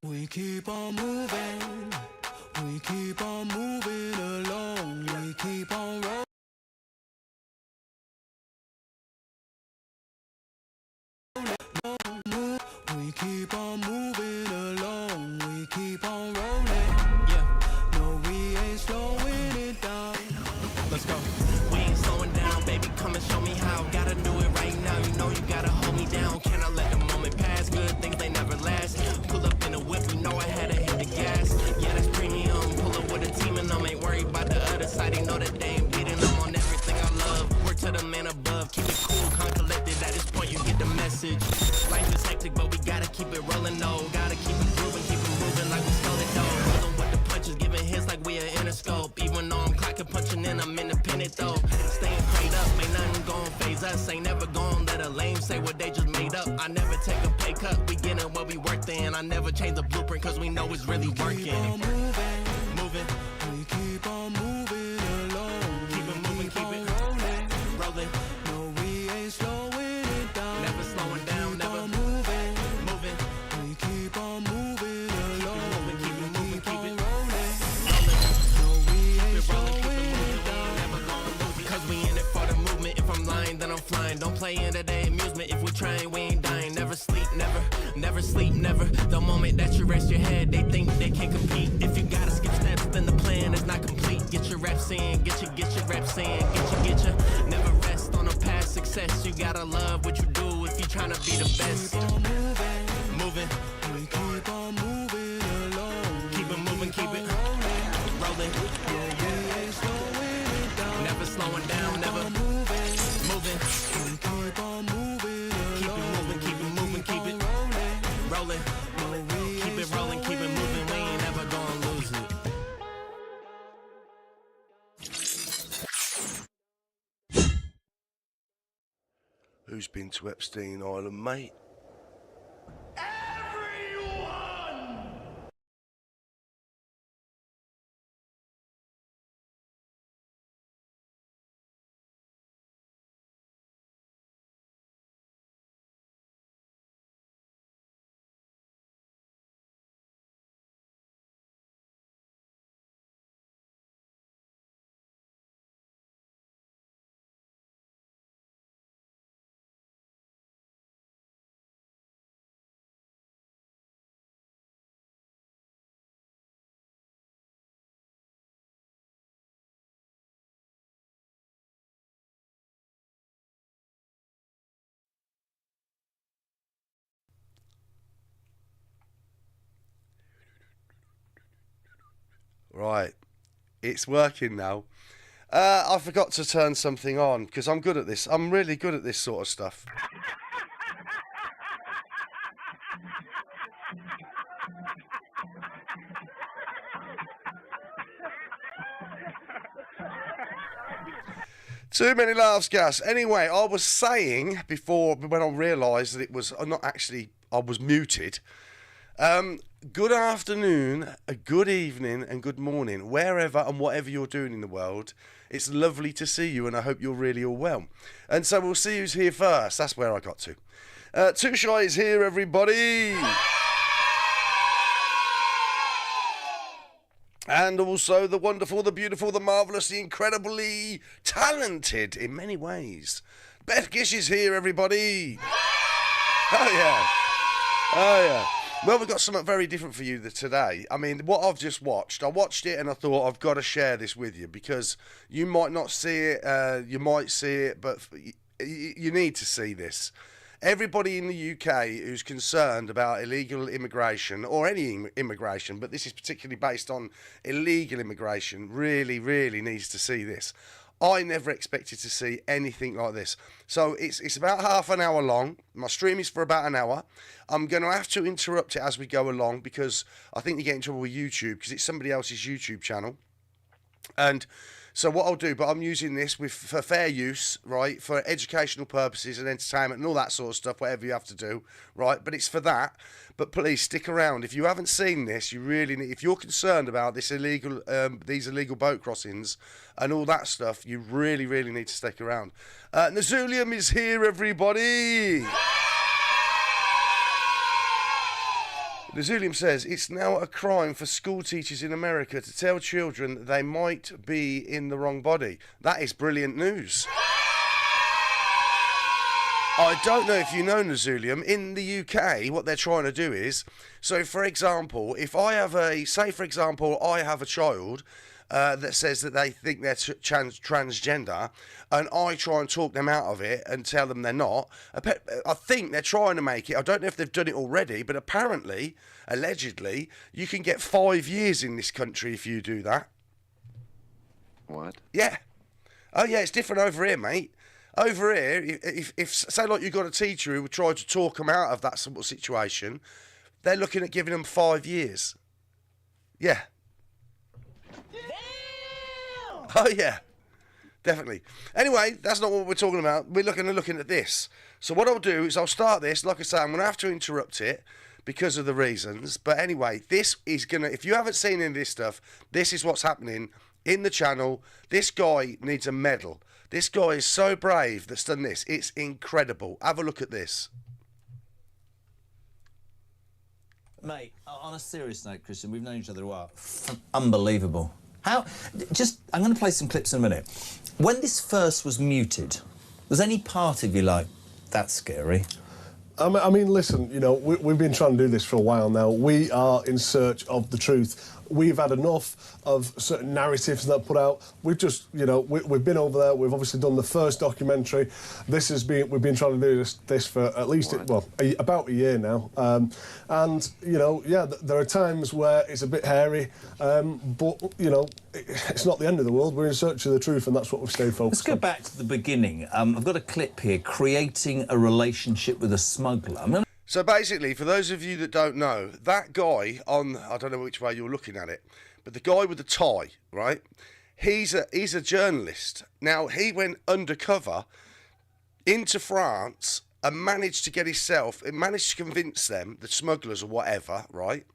We keep on moving, we keep on moving along, we keep on rolling. We keep on moving along, we keep on rolling. Yeah, no, we ain't slowing it down. Let's go. We ain't slowing down, baby. Come and show me how. Gotta do it right now. You know you gotta hold me down. Can I let the moment pass? Good things they never last. Pull up in a whip, you know I had to hit the gas. Yeah, that's premium. Pull up with a team and I ain't worried about the other side. They know that they ain't beating. I'm on everything I love. Work to the man above. Keep it cool, calm, collected. At this point, you get the message. Life is hectic, but we gotta keep it rolling, no. Gotta keep it grooving, keep it moving like we stole it, though. Rolling with the punches, giving hits like we are Interscope. Even though I'm clocking, punching in, I'm independent, though. Staying prayed up, ain't nothing gon' phase us. Ain't never gon' let a lame say what they just made up. I never take a pay cut, we getting what we worth in. I never change the blueprint, cause we know it's really working. Keep on moving, Moving, we keep on moving along. keep it moving, keep it rolling. rolling. No, we ain't slowing it down. Never slowing down, Keep never on moving, moving. we keep on moving along. Keep it moving, keep it rolling. rolling. No, we ain't Keep it rolling, keep slowing it moving, it we down. ain't never gonna lose it. Cause we in it for the movement. If I'm lying, then I'm flying. Don't play into their amusement. If we trying, we ain't dying. Never sleep, never, never sleep, never. The moment that you rest your head, they think they can compete. If you gotta skip steps, then the plan is not complete. Get your reps in, get your reps in, get your. Never rest on a past success. You gotta love what you do if you tryna be the best. Keep on moving, Moving, we keep on moving along. keep it moving, keep it rolling. No, we ain't slowing it down. Never slowing down, never Moving, moving. we keep on moving Keep it along. moving, keep it moving, keep it Rolling, rolling. no, we Keep ain't it rolling, keep it moving. We ain't never gonna lose it. Who's been to Epstein Island, mate? Right, it's working now. I forgot to turn something on because I'm good at this. I'm really good at this sort of stuff. Too many laughs, Gas. Anyway, I was saying before when I realised that it was not actually, I was muted. Good afternoon, a good evening, and good morning, wherever and whatever you're doing in the world. It's lovely to see you, and I hope you're really all well. And so we'll see who's here first. That's where I got to. Too Shy is here, everybody. And also the wonderful, the beautiful, the marvellous, the incredibly talented in many ways. Beth Gish is here, everybody. Oh, yeah. Oh, yeah. Well, we've got something very different for you today. I mean, what I've just watched, I watched it and I thought I've got to share this with you because you might not see it, you might see it, but you need to see this. Everybody in the UK who's concerned about illegal immigration, or any immigration, but this is particularly based on illegal immigration, really, really needs to see this. I never expected to see anything like this. So it's about half an hour long. My stream is for about an hour. I'm going to have to interrupt it as we go along because I think you get in trouble with YouTube because it's somebody else's YouTube channel. And so what I'll do, but I'm using this for fair use, right, for educational purposes and entertainment and all that sort of stuff, whatever you have to do, right, but it's for that. But please stick around. If you haven't seen this, you really need, if you're concerned about this illegal, these illegal boat crossings and all that stuff, you really, really need to stick around. Nazulium is here, everybody. The Zulium says, it's now a crime for school teachers in America to tell children that they might be in the wrong body. That is brilliant news. I don't know if you know, Nazulium, in the UK, what they're trying to do is, so for example, if I have I have a child that says that they think they're transgender, and I try and talk them out of it and tell them they're not, I think they're trying to make it, I don't know if they've done it already, but apparently, allegedly, you can get 5 years in this country if you do that. What? Yeah. Oh yeah, it's different over here, mate. Over here, if say like you got a teacher who would try to talk them out of that sort of situation, they're looking at giving them 5 years. Yeah. Damn! Oh yeah, definitely. Anyway, that's not what we're talking about. We're looking at this. So what I'll do is I'll start this. Like I say, I'm going to have to interrupt it because of the reasons. But anyway, this is going to... If you haven't seen any of this stuff, this is what's happening in the channel. This guy needs a medal. This guy is so brave that's done this. It's incredible. Have a look at this. Mate, on a serious note, Christian, we've known each other a while. Unbelievable. I'm going to play some clips in a minute. When this first was muted, was any part of you like, that's scary? I mean, listen, you know, we've been trying to do this for a while now. We are in search of the truth. We've had enough of certain narratives that are put out. We've just, you know, we've been over there. We've obviously done the first documentary. We've been trying to do this for at least, about a year now. And, you know, yeah, there are times where it's a bit hairy, but, you know, it's not the end of the world. We're in search of the truth, and that's what we've stayed focused on. Let's go back to the beginning. I've got a clip here, creating a relationship with a smuggler. So basically, for those of you that don't know, that guy on, I don't know which way you're looking at it, but the guy with the tie, right? He's a journalist. Now, he went undercover into France and managed to convince them, the smugglers or whatever, right?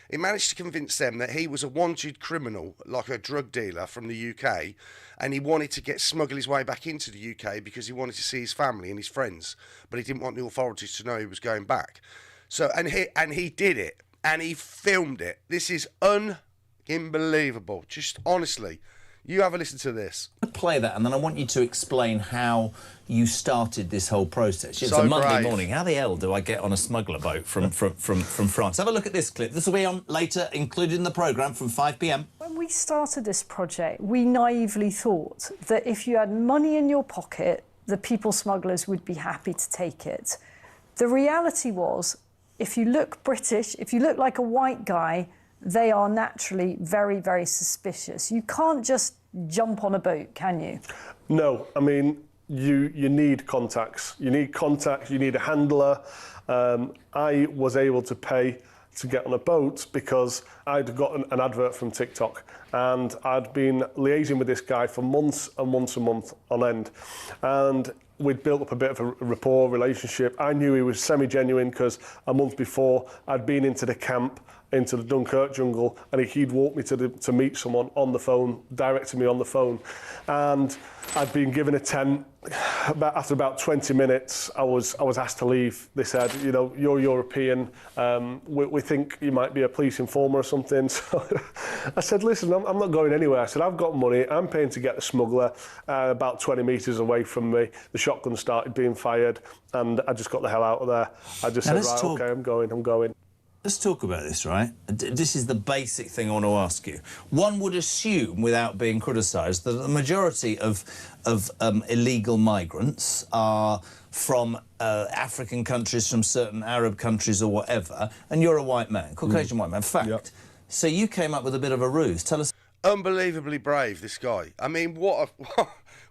He managed to convince them that he was a wanted criminal, like a drug dealer from the UK, and he wanted to smuggle his way back into the UK because he wanted to see his family and his friends, but he didn't want the authorities to know he was going back. So, and he did it, and he filmed it. This is unbelievable. Just honestly, you have a listen to this. Play that, and then I want you to explain how you started this whole process. It's So a Monday brave. morning. How the hell do I get on a smuggler boat from France? Have a look at this clip. This will be on later, included in the programme from 5 p.m. When we started this project, we naively thought that if you had money in your pocket, the people smugglers would be happy to take it. The reality was, if you look British, if you look like a white guy, they are naturally very, very suspicious. You can't just jump on a boat, can you? No, I mean, you need contacts. You need contacts, you need a handler. I was able to pay to get on a boat because I'd got an advert from TikTok, and I'd been liaising with this guy for months and months and months on end. And we'd built up a bit of a rapport, relationship. I knew he was semi-genuine because a month before I'd been into the camp, into the Dunkirk jungle, and he'd walked me to meet someone on the phone, directed me on the phone. And I'd been given a tent. After about 20 minutes, I was asked to leave. They said, you know, you're European. We think you might be a police informer or something. So I said, listen, I'm not going anywhere. I said, I've got money. I'm paying to get the smuggler. About 20 metres away from me, the shotgun started being fired, and I just got the hell out of there. I just said, right, okay, I'm going. Let's talk about this, right? This is the basic thing I want to ask you. One would assume, without being criticised, that the majority of illegal migrants are from African countries, from certain Arab countries or whatever, and you're a white man, Caucasian white man. Fact. Yep. So you came up with a bit of a ruse. Tell us. Unbelievably brave, this guy. I mean, what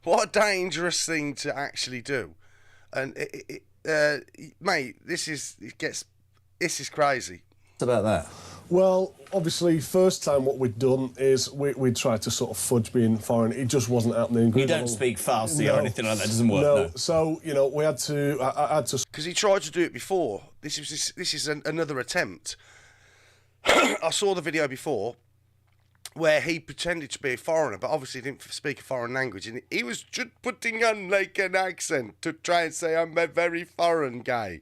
a dangerous thing to actually do. And mate, this is crazy. About that? Well, obviously, first time what we'd done is we tried to sort of fudge being foreign. It just wasn't happening. You don't speak Farsi or anything like that. It doesn't work. No. So you know, we had to. I had to. Because he tried to do it before. This is another attempt. I saw the video before where he pretended to be a foreigner, but obviously didn't speak a foreign language, and he was just putting on like an accent to try and say I'm a very foreign guy.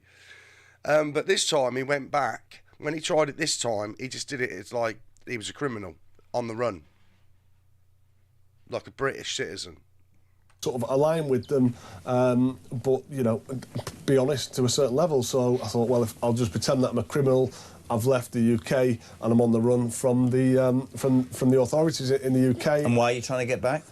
But this time he went back when he tried it this time, he just did it. It's like he was a criminal on the run, like a British citizen. Sort of align with them, but, you know, be honest to a certain level. So I thought, well, if I'll just pretend that I'm a criminal, I've left the UK and I'm on the run from the authorities in the UK. And why are you trying to get back?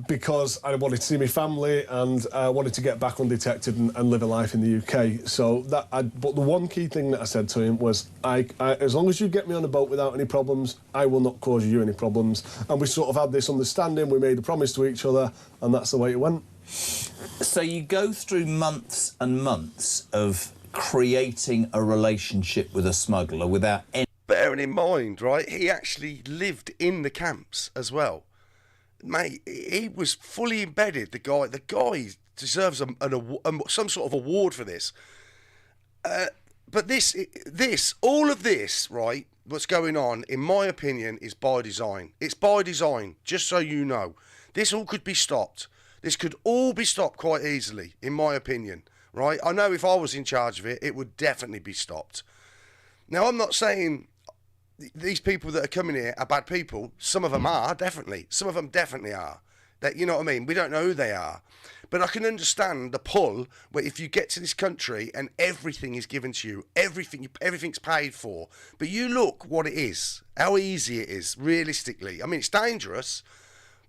Because I wanted to see my family and wanted to get back undetected and live a life in the UK. So but the one key thing that I said to him was, as long as you get me on a boat without any problems, I will not cause you any problems. And we sort of had this understanding, we made a promise to each other, and that's the way it went. So you go through months and months of creating a relationship with a smuggler without any... Bearing in mind, right, he actually lived in the camps as well. Mate, he was fully embedded. The guy deserves some sort of award for this. But all of this, right, what's going on, in my opinion, is by design. It's by design, just so you know. This all could be stopped. This could all be stopped quite easily, in my opinion, right? I know if I was in charge of it, it would definitely be stopped. Now, I'm not saying these people that are coming here are bad people. Some of them are, definitely. Some of them definitely are. That, you know what I mean? We don't know who they are. But I can understand the pull where if you get to this country and everything is given to you, everything's paid for. But you look what it is, how easy it is, realistically. I mean, it's dangerous,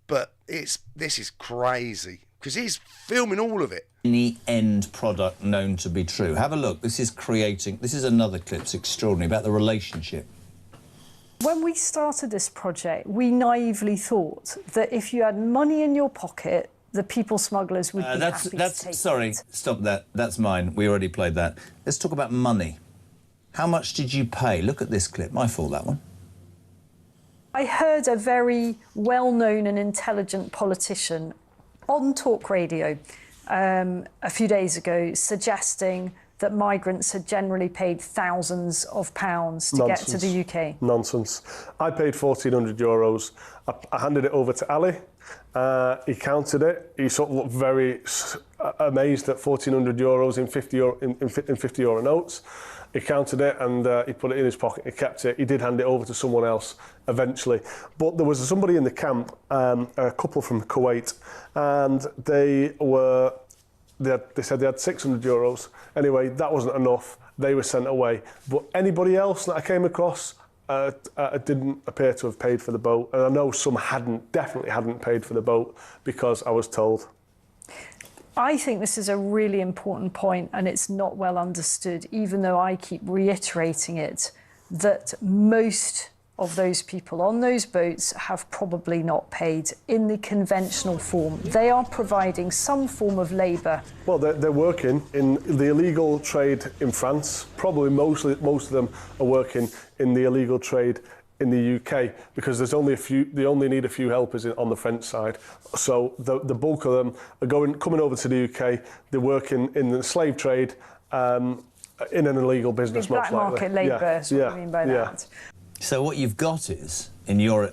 but this is crazy. Because he's filming all of it. Any end product known to be true. Have a look. This is another clip. It's extraordinary, about the relationship. When we started this project, we naively thought that if you had money in your pocket, the people smugglers would be happy to take sorry, it. stop that. That's mine. We already played that. Let's talk about money. How much did you pay? Look at this clip. I thought that one. I heard a very well-known and intelligent politician on talk radio a few days ago suggesting that migrants had generally paid thousands of pounds to get to the UK. Nonsense. I paid €1,400. I handed it over to Ali. He counted it. He sort of looked very amazed at €1,400 in 50 euro notes. He counted it and he put it in his pocket. He kept it. He did hand it over to someone else eventually. But there was somebody in the camp, a couple from Kuwait, and they said they had €600. Anyway, that wasn't enough. They were sent away. But anybody else that I came across didn't appear to have paid for the boat. And I know some definitely hadn't paid for the boat because I was told. I think this is a really important point, and it's not well understood, even though I keep reiterating it, that most of those people on those boats have probably not paid in the conventional form. They are providing some form of labour. Well, they're working in the illegal trade in France. Probably most of them are working in the illegal trade in the UK because there's only a few. They only need a few helpers on the French side. So the bulk of them are coming over to the UK. They're working in the slave trade in an illegal business. Black market labour. Is what I mean by that. So what you've got is, in your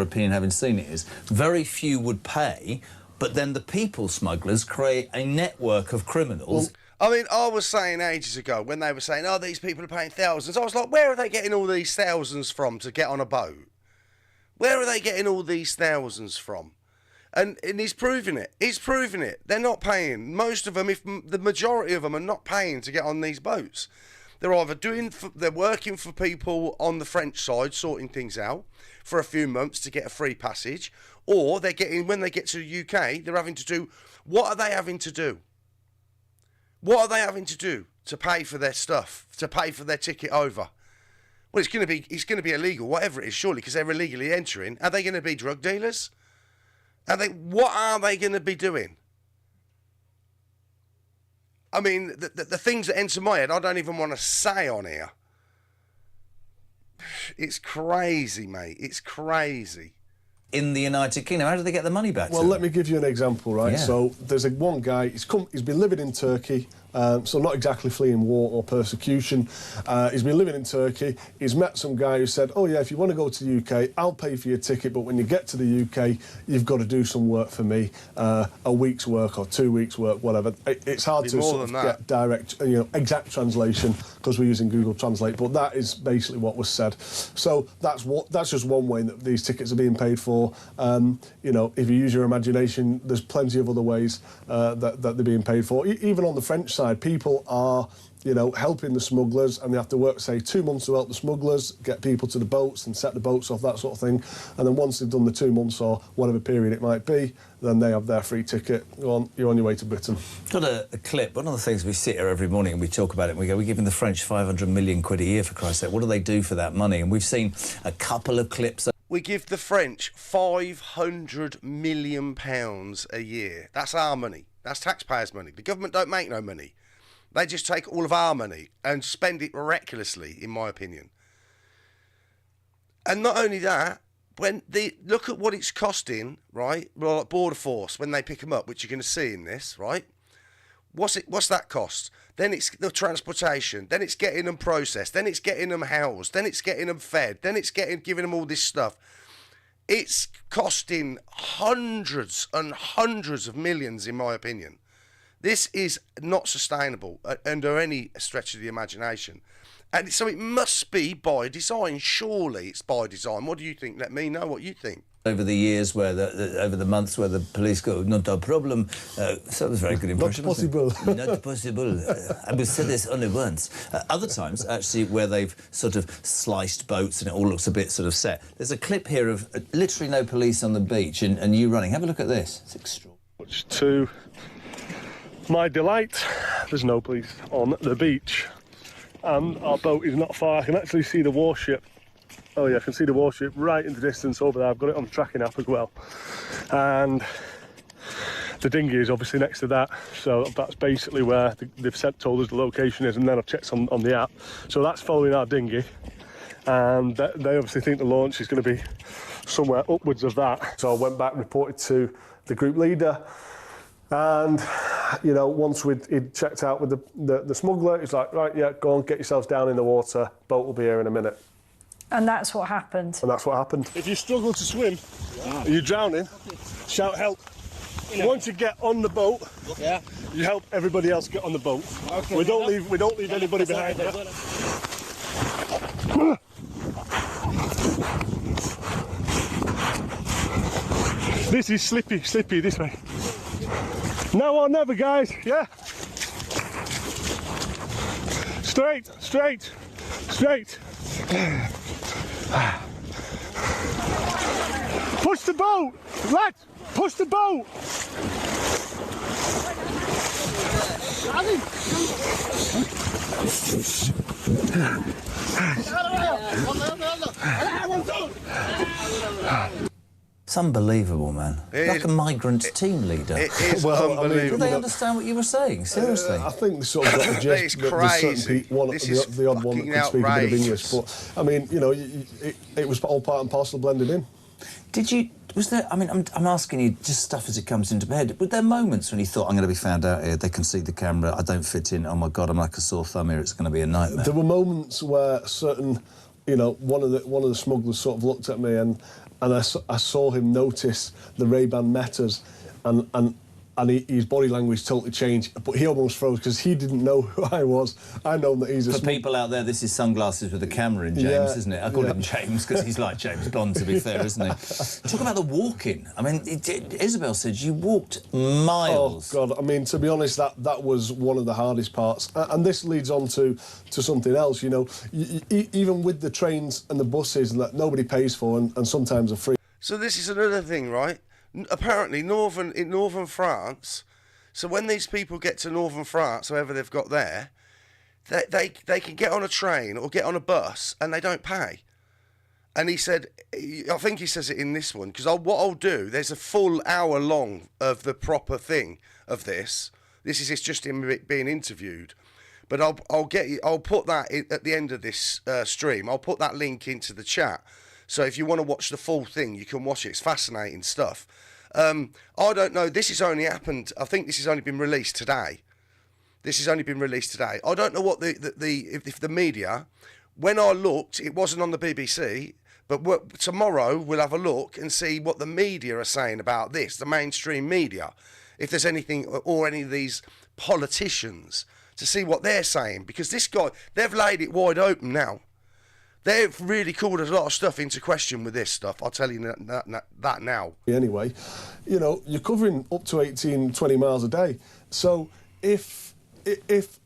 opinion, having seen it, is very few would pay, but then the people smugglers create a network of criminals. I mean, I was saying ages ago when they were saying, oh, these people are paying thousands. I was like, where are they getting all these thousands from to get on a boat? Where are they getting all these thousands from? And he's proving it. He's proving it. They're not paying. Most of them, if the majority of them, are not paying to get on these boats. They're either they're working for people on the French side, sorting things out for a few months to get a free passage, or they're getting, when they get to the UK, they're having to do, what are they having to do? What are they having to do to pay for their stuff, to pay for their ticket over? Well, it's going to be illegal, whatever it is, surely, because they're illegally entering. Are they going to be drug dealers? What are they going to be doing? I mean, the things that enter my head, I don't even want to say on here. It's crazy, mate. It's crazy. In the United Kingdom, how do they get the money back? Well, let me give you an example, right? Yeah. So there's one guy. He's been living in Turkey so not exactly fleeing war or persecution. He's been living in Turkey. He's met some guy who said, oh yeah, if you want to go to the UK, I'll pay for your ticket, but when you get to the UK, you've got to do some work for me, a week's work or 2 weeks' work, whatever. It's hard to sort of get direct, exact translation because we're using Google Translate, but that is basically what was said. So that's just one way that these tickets are being paid for. If you use your imagination, there's plenty of other ways that they're being paid for. Even on the French side, people are helping the smugglers, and they have to work, say, 2 months to help the smugglers, get people to the boats and set the boats off, that sort of thing. And then once they've done the 2 months or whatever period it might be, then they have their free ticket. You're on your way to Britain. Got a clip. One of the things we sit here every morning and we talk about it and we go, we're giving the French 500 million quid a year, for Christ's sake. What do they do for that money? And we've seen a couple of clips. We give the French £500 million a year. That's our money. That's taxpayers' money. The government don't make no money. They just take all of our money and spend it miraculously, in my opinion. And not only that, when they look at what it's costing, right? Well, like Border Force, when they pick them up, which you're going to see in this, right? What's that cost? Then it's the transportation. Then it's getting them processed. Then it's getting them housed. Then it's getting them fed. Then it's giving them all this stuff. It's costing hundreds and hundreds of millions, in my opinion. This is not sustainable under any stretch of the imagination. And so it must be by design. Surely it's by design. What do you think? Let me know what you think. Over the years, over the months where the police go, not a problem. So it was a very good impression. Not possible. Not possible. I will say this only once. Other times, actually, where they've sort of sliced boats and it all looks a bit sort of set. There's a clip here of literally no police on the beach and you running. Have a look at this. It's extraordinary. Much to my delight, there's no police on the beach. And our boat is not far. I can actually see the warship. Oh yeah, I can see the warship right in the distance over there. I've got it on the tracking app as well. And the dinghy is obviously next to that. So that's basically where they've told us the location is, and then I've checked on the app. So that's following our dinghy. And they obviously think the launch is going to be somewhere upwards of that. So I went back and reported to the group leader. And, once he'd checked out with the smuggler, he's like, right, yeah, go on, get yourselves down in the water. Boat will be here in a minute. And that's what happened. And that's what happened. If you struggle to swim, you're drowning, shout help. Once you get on the boat, you help everybody else get on the boat. Okay. We don't leave anybody behind. This is slippy this way. Now or never, guys, yeah? Straight. Push the boat, lad, push the boat. It's unbelievable, man. Like a migrant team leader. It is unbelievable. Do they understand what you were saying? Seriously? I think they sort of got the gist. It's crazy. The odd one that can speak a bit of English. But, I mean, it was all part and parcel blended in. Was there, I'm asking you just stuff as it comes into my head. Were there moments when you thought, I'm going to be found out here, they can see the camera, I don't fit in, oh my God, I'm like a sore thumb here, it's going to be a nightmare? There were moments where certain, one of the smugglers sort of looked at me and I saw him notice the Ray-Ban Metas and his body language totally changed, but he almost froze because he didn't know who I was. I know that he's a... For people out there, this is sunglasses with a camera in James, isn't it? I call him James because he's like James Bond, to be fair, isn't he? Talk about the walking. I mean, Isabel said you walked miles. Oh, God, I mean, to be honest, that was one of the hardest parts. And this leads on to something else, even with the trains and the buses that nobody pays for and sometimes are free. So this is another thing, right? Apparently, in northern France, so when these people get to northern France, whoever they've got there, they can get on a train or get on a bus and they don't pay. And he said, I think he says it in this one, because what I'll do, there's a full hour long of the proper thing of this. This is just him being interviewed. But I'll put that at the end of this stream. I'll put that link into the chat. So if you want to watch the full thing, you can watch it. It's fascinating stuff. I don't know. This has only happened. I think this has only been released today. This has only been released today. I don't know what if the media, when I looked, it wasn't on the BBC, but tomorrow we'll have a look and see what the media are saying about this, the mainstream media, if there's anything, or any of these politicians, to see what they're saying, because this guy, they've laid it wide open now. They've really called a lot of stuff into question with this stuff. I'll tell you that now. Anyway, you know, you're covering up to 18, 20 miles a day. So if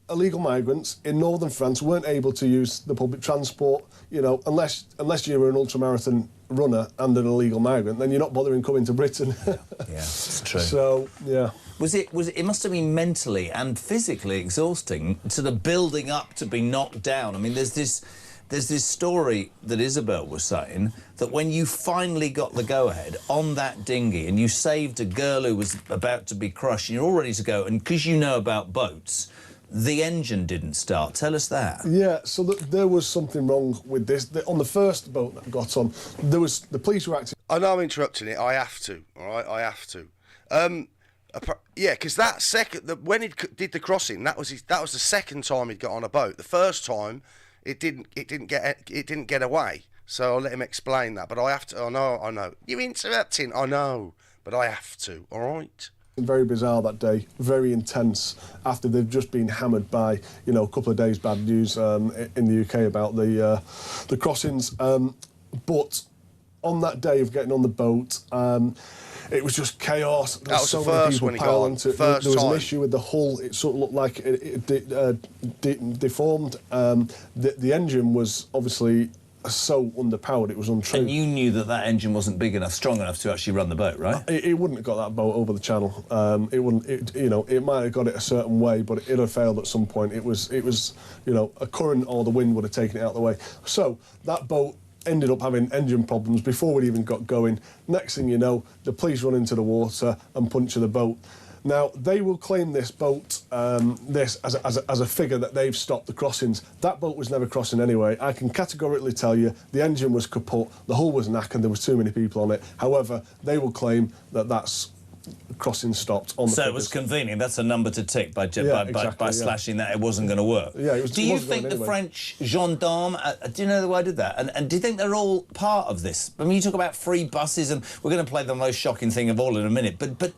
illegal migrants in northern France weren't able to use the public transport, you know, unless you were an ultramarathon runner and an illegal migrant, then you're not bothering coming to Britain. Yeah, it's true. So, yeah. It must have been mentally and physically exhausting, sort of building up to be knocked down. I mean, there's this story that Isabel was saying, that when you finally got the go-ahead on that dinghy and you saved a girl who was about to be crushed and you're all ready to go, and because you know about boats, the engine didn't start. Tell us that. Yeah, so there was something wrong with this. On the first boat that got on, the police were acting... I know I'm interrupting it. I have to, all right? I have to. Yeah, because that when he did the crossing, that was the second time he'd got on a boat. The first time, it didn't get away. So I'll let him explain that. But I have to. I know. You're interrupting. I know, but I have to. All right. Very bizarre that day, very intense, after they've just been hammered by, you know, a couple of days bad news in the UK about the crossings. But on that day of getting on the boat, it was just chaos. There that was so the first one he got on. There was an issue with the hull. It sort of looked like it deformed. The engine was obviously so underpowered, it was untrue. And you knew that engine wasn't big enough, strong enough to actually run the boat, right? It wouldn't have got that boat over the channel. It wouldn't. You know, it might have got it a certain way, but it'd have failed at some point. It was, you know, a current or the wind would have taken it out of the way. So that boat ended up having engine problems before we even got going. Next thing you know, the police run into the water and puncture the boat. Now, they will claim this boat, this as a figure that they've stopped the crossings. That boat was never crossing anyway. I can categorically tell you the engine was kaput, the hull was knackered, there was too many people on it. However, they will claim that that's crossing stopped on the figures. It was convenient. That's a number to tick by slashing that. It wasn't going to work. Yeah, do you think the French gendarmes, do you know why I did that? And do you think they're all part of this? I mean, you talk about free buses, and we're going to play the most shocking thing of all in a minute, but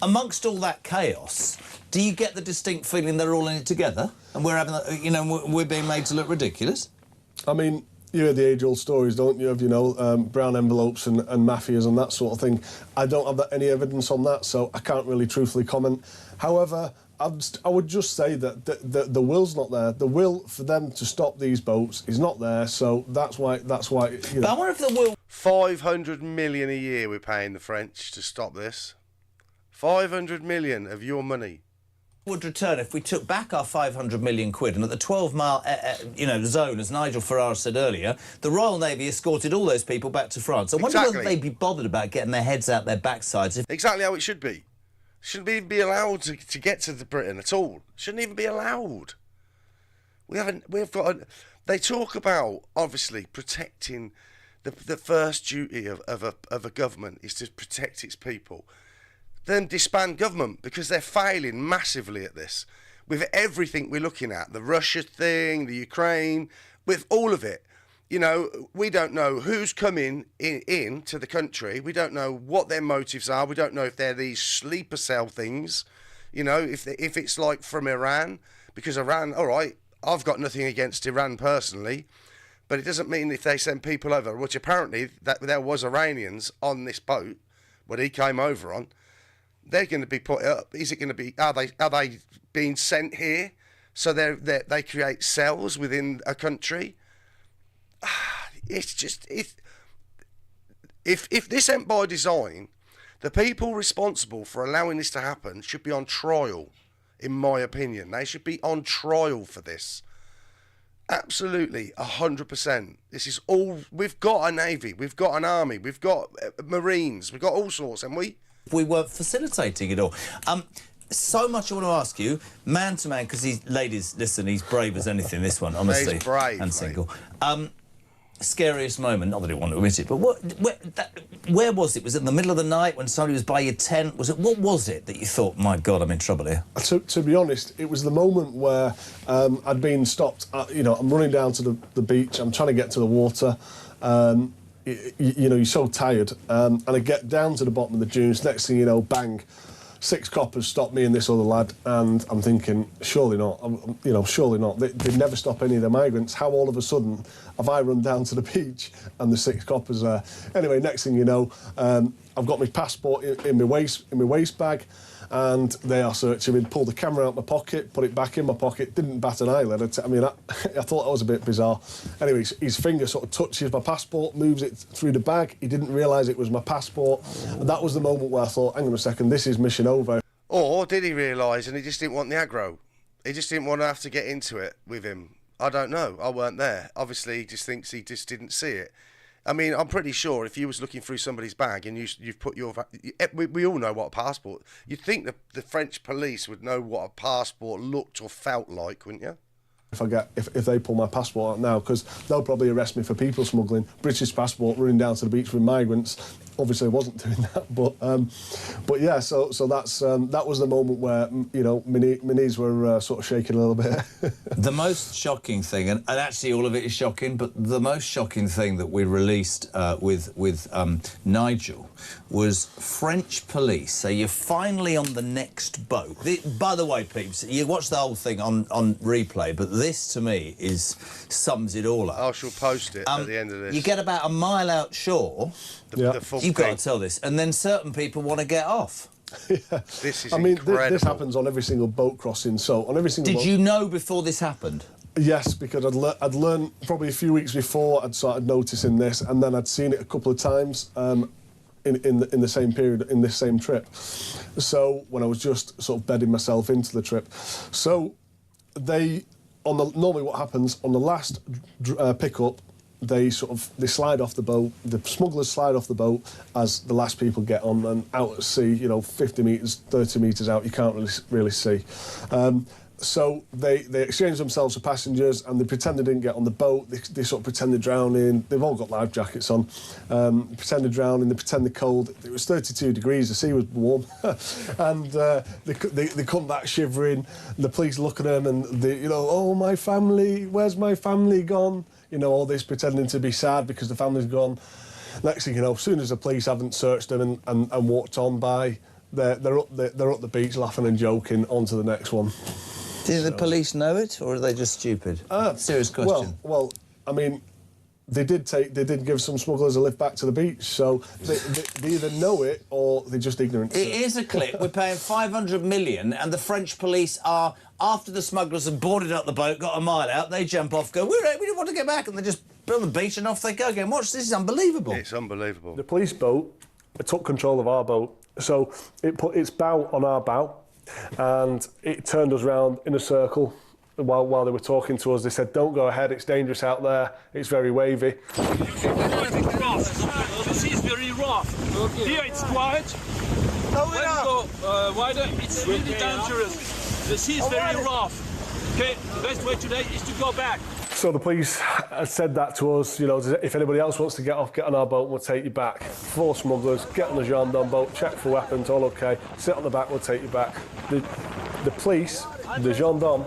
amongst all that chaos, do you get the distinct feeling they're all in it together, and we're having, you know, we're being made to look ridiculous? I mean, you hear the age-old stories, don't you, of, you know, brown envelopes and mafias and that sort of thing. I don't have any evidence on that, so I can't really truthfully comment. However, I would just say that the will's not there. The will for them to stop these boats is not there, so that's why. You know. But I wonder if the will... 500 million a year we're paying the French to stop this. 500 million of your money. Would return if we took back our 500 million quid, and at the 12-mile you know, zone, as Nigel Farage said earlier, the Royal Navy escorted all those people back to France. I wonder whether they'd be bothered about getting their heads out their backsides. Exactly how it should be. Shouldn't even be allowed to get to Britain at all. Shouldn't even be allowed. They talk about, obviously, protecting the first duty of a government is to protect its people. Then disband government, because they're failing massively at this. With everything we're looking at, the Russia thing, the Ukraine, with all of it. You know, we don't know who's coming in to the country. We don't know what their motives are. We don't know if they're these sleeper cell things. You know, if it's like from Iran. Because Iran, all right, I've got nothing against Iran personally. But it doesn't mean if they send people over, which apparently there was Iranians on this boat, what he came over on. They're going to be put up. Is it going to be? Are they being sent here so they create cells within a country? It's just if this ain't by design, the people responsible for allowing this to happen should be on trial. In my opinion, they should be on trial for this. Absolutely, 100%. This is all. We've got a navy, we've got an army, we've got marines, we've got all sorts, haven't we? We weren't facilitating it all. So much I want to ask you, man to man, because ladies, listen, he's brave as anything, this one, honestly. He's brave, and mate. single. scariest moment, not that I want to admit it, but where was it? Was it in the middle of the night when somebody was by your tent? What was it that you thought, my God, I'm in trouble here? To be honest, it was the moment where I'd been stopped. I'm running down to the beach. I'm trying to get to the water. You're so tired. And I get down to the bottom of the dunes. Next thing you know, bang. 6 coppers stopped me and this other lad, and I'm thinking, surely not. Surely not. They'd never stop any of the migrants. How all of a sudden have I run down to the beach and the 6 coppers there? Anyway, next thing you know, I've got my passport in my waist bag, and they are searching me. Pulled the camera out my pocket, put it back in my pocket. Didn't bat an eyelid. I thought that was a bit bizarre. Anyway, his finger sort of touches my passport, moves it through the bag. He didn't realise it was my passport. And that was the moment where I thought, hang on a second, this is mission over. Or did he realise and he just didn't want the aggro? He just didn't want to have to get into it with him. I don't know. I weren't there. Obviously, he just thinks he just didn't see it. I mean, I'm pretty sure if you was looking through somebody's bag and you've put your... We all know what a passport... You'd think the French police would know what a passport looked or felt like, wouldn't you? If they pull my passport out now, because they'll probably arrest me for people smuggling. British passport, running down to the beach with migrants. Obviously, I wasn't doing that, but yeah. So that was the moment where my knees were sort of shaking a little bit. The most shocking thing, and actually all of it is shocking, but the most shocking thing that we released with Nigel was French police. So you're finally on the next boat. By the way, peeps, you watch the whole thing on replay, but this to me sums it all up. I shall post it at the end of this. You get about a mile out shore. The full You've thing. got to tell this, and then certain people want to get off. Yeah. This is incredible. This happens on every single boat crossing. So on every single. Did you know before this happened? Yes, because I'd learned probably a few weeks before. I'd started noticing this, and then I'd seen it a couple of times in the same period in this same trip. So when I was just sort of bedding myself into the trip, so normally what happens on the last pickup. They slide off the boat. The smugglers slide off the boat as the last people get on, and out at sea, 50 metres, 30 metres out, you can't really see. So they exchange themselves for passengers, and they pretend they didn't get on the boat. They sort of pretend they're drowning. They've all got life jackets on. Pretend they're drowning. They pretend they're cold. It was 32 degrees. The sea was warm, and they come back shivering. The police look at them, and oh, my family. Where's my family gone? All this pretending to be sad because the family's gone. Next thing you know, as soon as the police haven't searched them and walked on by, they're up the beach laughing and joking. On to the next one. Did the police know it, or are they just stupid? Serious question. Well, I mean, they did give some smugglers a lift back to the beach, so they either know it or they're just ignorant. It is a clip. We're paying 500 million, and the French police are, after the smugglers have boarded up the boat, got a mile out, they jump off, go, we don't want to get back, and they just build the beach and off they go again. Watch, this is unbelievable. It's unbelievable. The police boat took control of our boat, so it put its bow on our bow, and it turned us round in a circle. While they were talking to us, they said, don't go ahead, it's dangerous out there, it's very wavy. The sea is very rough. Okay. Here it's quiet. When you go wider, it's really dangerous. The sea is very rough. Okay, the best way today is to go back. So the police said that to us, if anybody else wants to get off, get on our boat, we'll take you back. 4 smugglers, get on the gendarme boat, check for weapons, all okay, sit on the back, we'll take you back. The police, the gendarme,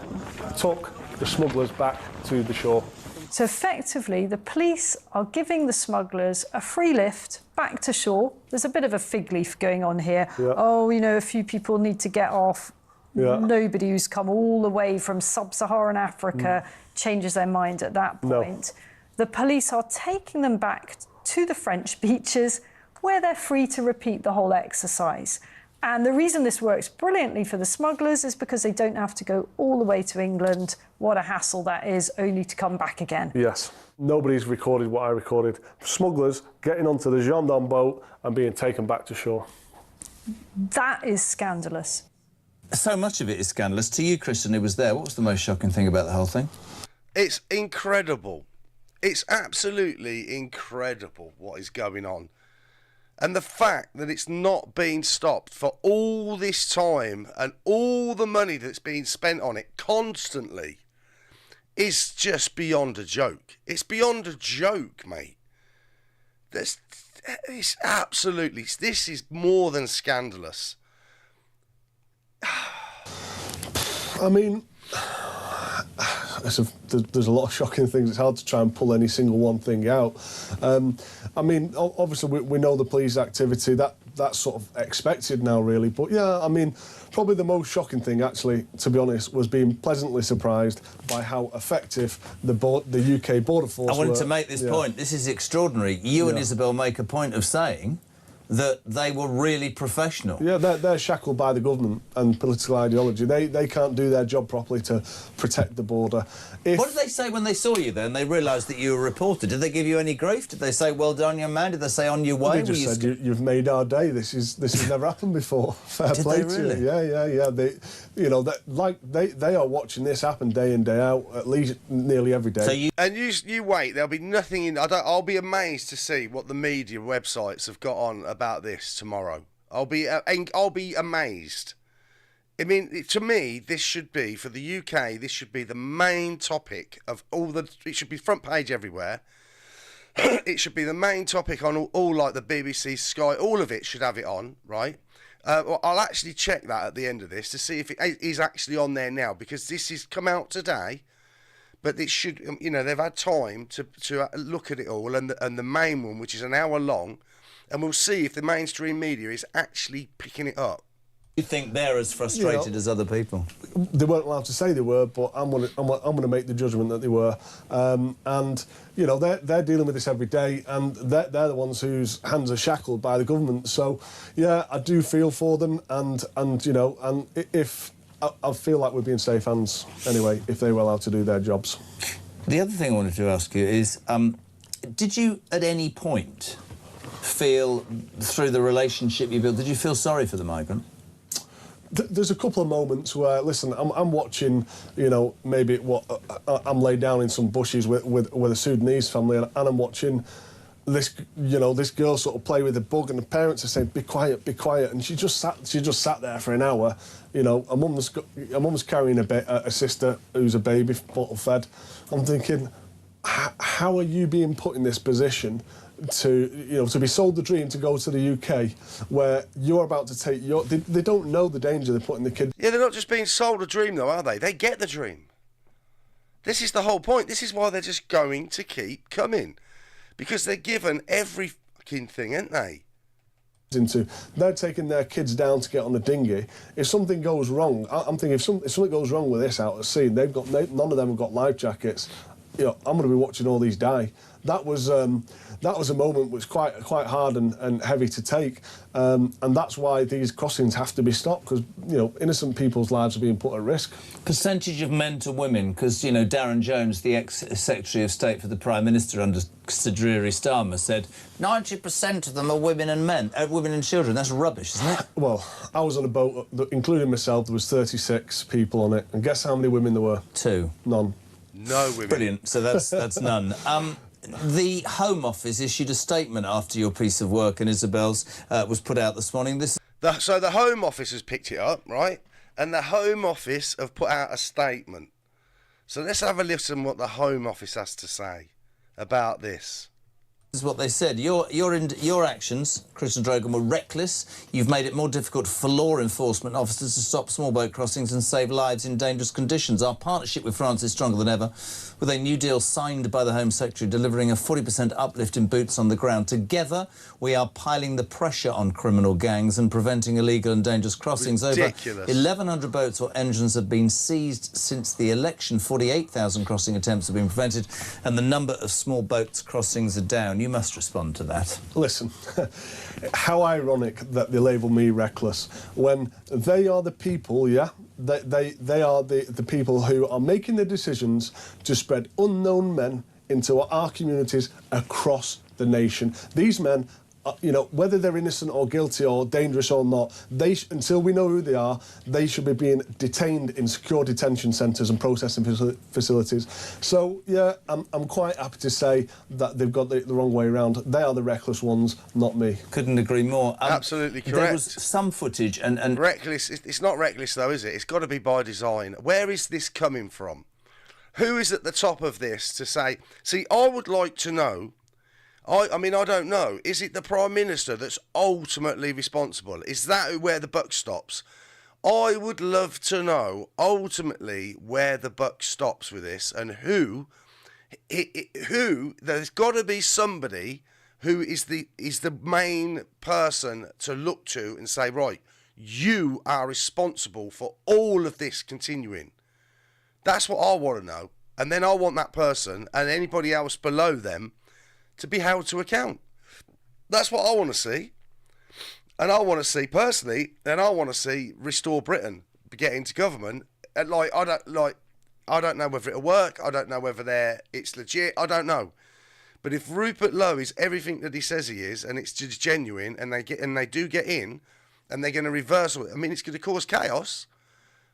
took the smugglers back to the shore. So effectively, the police are giving the smugglers a free lift back to shore. There's a bit of a fig leaf going on here. Yeah. Oh, a few people need to get off. Yeah. Nobody who's come all the way from sub-Saharan Africa changes their mind at that point. No. The police are taking them back to the French beaches where they're free to repeat the whole exercise. And the reason this works brilliantly for the smugglers is because they don't have to go all the way to England. What a hassle that is, only to come back again. Yes. Nobody's recorded what I recorded. Smugglers getting onto the gendarme boat and being taken back to shore. That is scandalous. So much of it is scandalous. To you, Christian, who was there, what was the most shocking thing about the whole thing? It's incredible. It's absolutely incredible what is going on. And the fact that it's not been stopped for all this time and all the money that's been spent on it constantly is just beyond a joke. It's beyond a joke, mate. It's absolutely... This is more than scandalous. I mean, there's a lot of shocking things. It's hard to try and pull any single one thing out. I mean, obviously we know the police activity. That's sort of expected now, really. But yeah, I mean, probably the most shocking thing, actually, to be honest, was being pleasantly surprised by how effective the UK border force I wanted were. to make this point. This is extraordinary. You and Isabel make a point of saying that they were really professional. Yeah, they're shackled by the government and political ideology. They can't do their job properly to protect the border. What did they say when they saw you then? They realised that you were a reporter. Did they give you any grief? Did they say, well done, young man? Did they say, on your way? They just said, you've made our day. This has never happened before. Fair play to you. Yeah. They are watching this happen day in, day out, at least nearly every day. So you wait. There'll be nothing in... I'll be amazed to see what the media websites have got on about this tomorrow. I'll be amazed. I mean, to me, this should be, for the UK, this should be the main topic of all the... It should be front page everywhere. It should be the main topic on all like the BBC, Sky, all of it should have it on, right? I'll actually check that at the end of this to see if it is actually on there now, because this has come out today, but it should, they've had time to look at it all, and the main one, which is an hour long, and we'll see if the mainstream media is actually picking it up. You think they're as frustrated as other people? They weren't allowed to say they were, but I'm going to make the judgment that they were. And they're dealing with this every day, and they're the ones whose hands are shackled by the government. So yeah, I do feel for them, and if I feel like we'd be in safe hands anyway if they were allowed to do their jobs. The other thing I wanted to ask you is, did you at any point feel, through the relationship you built, did you feel sorry for the migrant? There's a couple of moments where, listen, I'm watching, maybe I'm laid down in some bushes with a Sudanese family, and I'm watching this, this girl sort of play with a bug, and the parents are saying, be quiet, and she just sat there for an hour. A mum's carrying a sister who's a baby, bottle fed. I'm thinking, how are you being put in this position to be sold the dream to go to the UK, where you're about to take they don't know the danger they're putting the kid. Yeah, they're not just being sold a dream though, are they? They get the dream. This is the whole point. This is why they're just going to keep coming, because they're given every fucking thing, aren't they? They're taking their kids down to get on a dinghy. If something goes wrong, I'm thinking if something goes wrong with this out at sea, none of them have got life jackets. I'm going to be watching all these die. That was a moment which was quite hard and heavy to take, and that's why these crossings have to be stopped, because innocent people's lives are being put at risk. Percentage of men to women, because Darren Jones, the ex-Secretary of State for the Prime Minister under Sir Dreary Starmer, said 90% of them are women and men, women and children. That's rubbish, isn't it? Well, I was on a boat, including myself. There was 36 people on it, and guess how many women there were? 2. None. No women. Brilliant. So that's none. The Home Office issued a statement after your piece of work and Isabel's was put out this morning. So the Home Office has picked it up, right? And the Home Office have put out a statement. So let's have a listen what the Home Office has to say about this. This is what they said. Your actions, Chris and Drogan, were reckless. You've made it more difficult for law enforcement officers to stop small boat crossings and save lives in dangerous conditions. Our partnership with France is stronger than ever, with a new deal signed by the Home Secretary delivering a 40% uplift in boots on the ground. Together, we are piling the pressure on criminal gangs and preventing illegal and dangerous crossings. Ridiculous. Over 1,100 boats or engines have been seized since the election. 48,000 crossing attempts have been prevented, and the number of small boats crossings are down. You must respond to that. Listen, how ironic that they label me reckless when they are the people, yeah? They are the people who are making the decisions to spread unknown men into our communities across the nation. These men, whether they're innocent or guilty or dangerous or not, until we know who they are, they should be being detained in secure detention centres and processing facilities. So, yeah, I'm quite happy to say that they've got the wrong way around. They are the reckless ones, not me. Couldn't agree more. Absolutely correct. There was some footage and... Reckless, it's not reckless though, is it? It's got to be by design. Where is this coming from? Who is at the top of this to say, see, I would like to know, I mean, I don't know, is it the Prime Minister that's ultimately responsible? Is that where the buck stops? I would love to know, ultimately, where the buck stops with this, and who, there's got to be somebody who is the main person to look to and say, right, you are responsible for all of this continuing. That's what I want to know. And then I want that person and anybody else below them to be held to account. That's what I want to see. And I want to see, personally, and I want to see Restore Britain get into government. And I don't know whether it'll work. I don't know whether it's legit. I don't know. But if Rupert Lowe is everything that he says he is, and it's just genuine, and they do get in, and they're going to reverse it. I mean, it's going to cause chaos.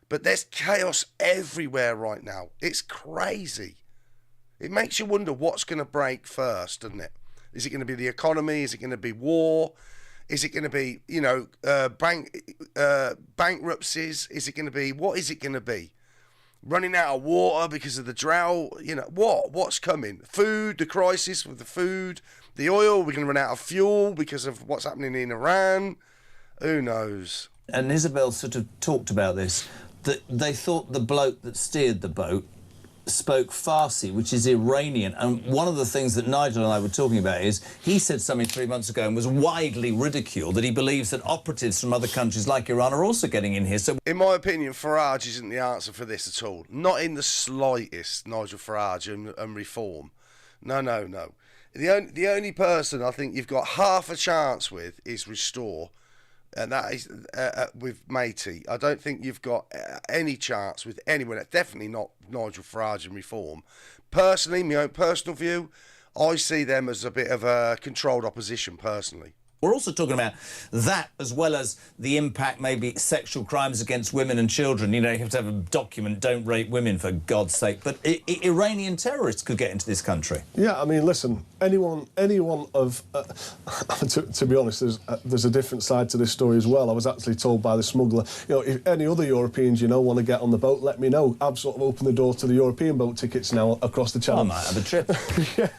But there's chaos everywhere right now. It's crazy. It makes you wonder what's going to break first, doesn't it? Is it going to be the economy? Is it going to be war? Is it going to be, bankruptcies? Is it going to be, what is it going to be? Running out of water because of the drought? What's coming? Food, the crisis with the food, the oil. We're going to run out of fuel because of what's happening in Iran. Who knows? And Isabel sort of talked about this, that they thought the bloke that steered the boat spoke Farsi, which is Iranian. And one of the things that Nigel and I were talking about is he said something 3 months ago and was widely ridiculed that he believes that operatives from other countries like Iran are also getting in here. So, in my opinion, Farage isn't the answer for this at all. Not in the slightest, Nigel Farage and reform. No. The only person I think you've got half a chance with is Restore. And that is with Matey. I don't think you've got any chance with anyone. Definitely not Nigel Farage and Reform. Personally, my own personal view, I see them as a bit of a controlled opposition, personally. we're also talking about that as well as the impact, maybe sexual crimes against women and children. You know, you have to have a document, don't rape women, for God's sake. But Iranian terrorists could get into this country. Yeah, I mean, listen, anyone of... to be honest, there's a different side to this story as well. I was actually told by the smuggler, you know, if any other Europeans, you know, want to get on the boat, let me know. I've sort of opened the door to the European boat tickets now across the channel. I might have a trip. Yeah.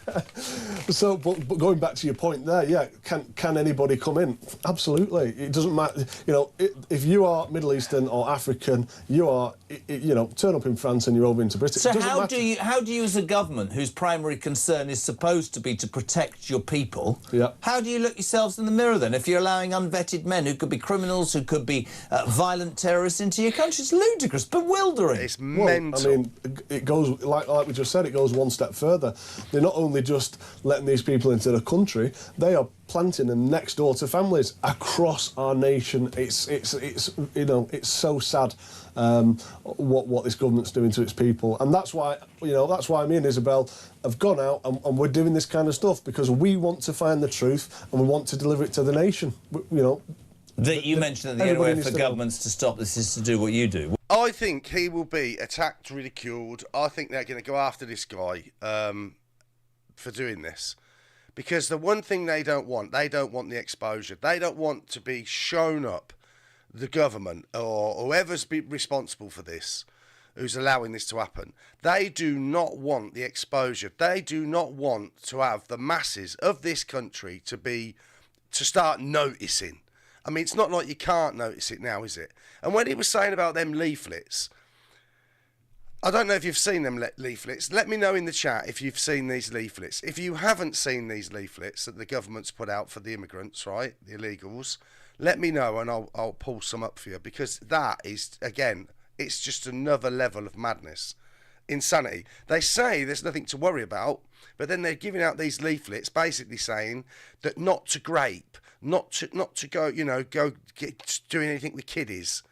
So, but going back to your point there, yeah, can anybody come in? Absolutely. It doesn't matter, you know, if you are Middle Eastern or African, you are, you know, turn up in France and you're over into Britain. So how do you as a government whose primary concern is supposed to be to protect your people, how do you look yourselves in the mirror then if you're allowing unvetted men who could be criminals, who could be violent terrorists into your country? It's ludicrous, bewildering. It's mental. I mean, it goes, like we just said, it goes one step further. They're not only just letting these people into the country, they are planting them next door to families across our nation. It's you know, it's so sad what this government's doing to its people, and that's why, you know, that's why me and Isabel have gone out and we're doing this kind of stuff, because we want to find the truth and we want to deliver it to the nation. You know, that you mentioned at the end, where for governments to stop this is to do what you do. I think he will be attacked, ridiculed. I think they're going to go after this guy for doing this. Because the one thing they don't want the exposure. They don't want to be shown up, the government or whoever's responsible for this, who's allowing this to happen. They do not want the exposure. They do not want to have the masses of this country to start noticing. I mean, it's not like you can't notice it now, is it? And when he was saying about them leaflets, I don't know if you've seen them leaflets. Let me know in the chat if you've seen these leaflets. If you haven't seen these leaflets that the government's put out for the immigrants, right, the illegals, let me know and I'll pull some up for you, because that is, again, it's just another level of madness. Insanity. They say there's nothing to worry about, but then they're giving out these leaflets basically saying that not to grape, not to go, you know, doing anything with kiddies.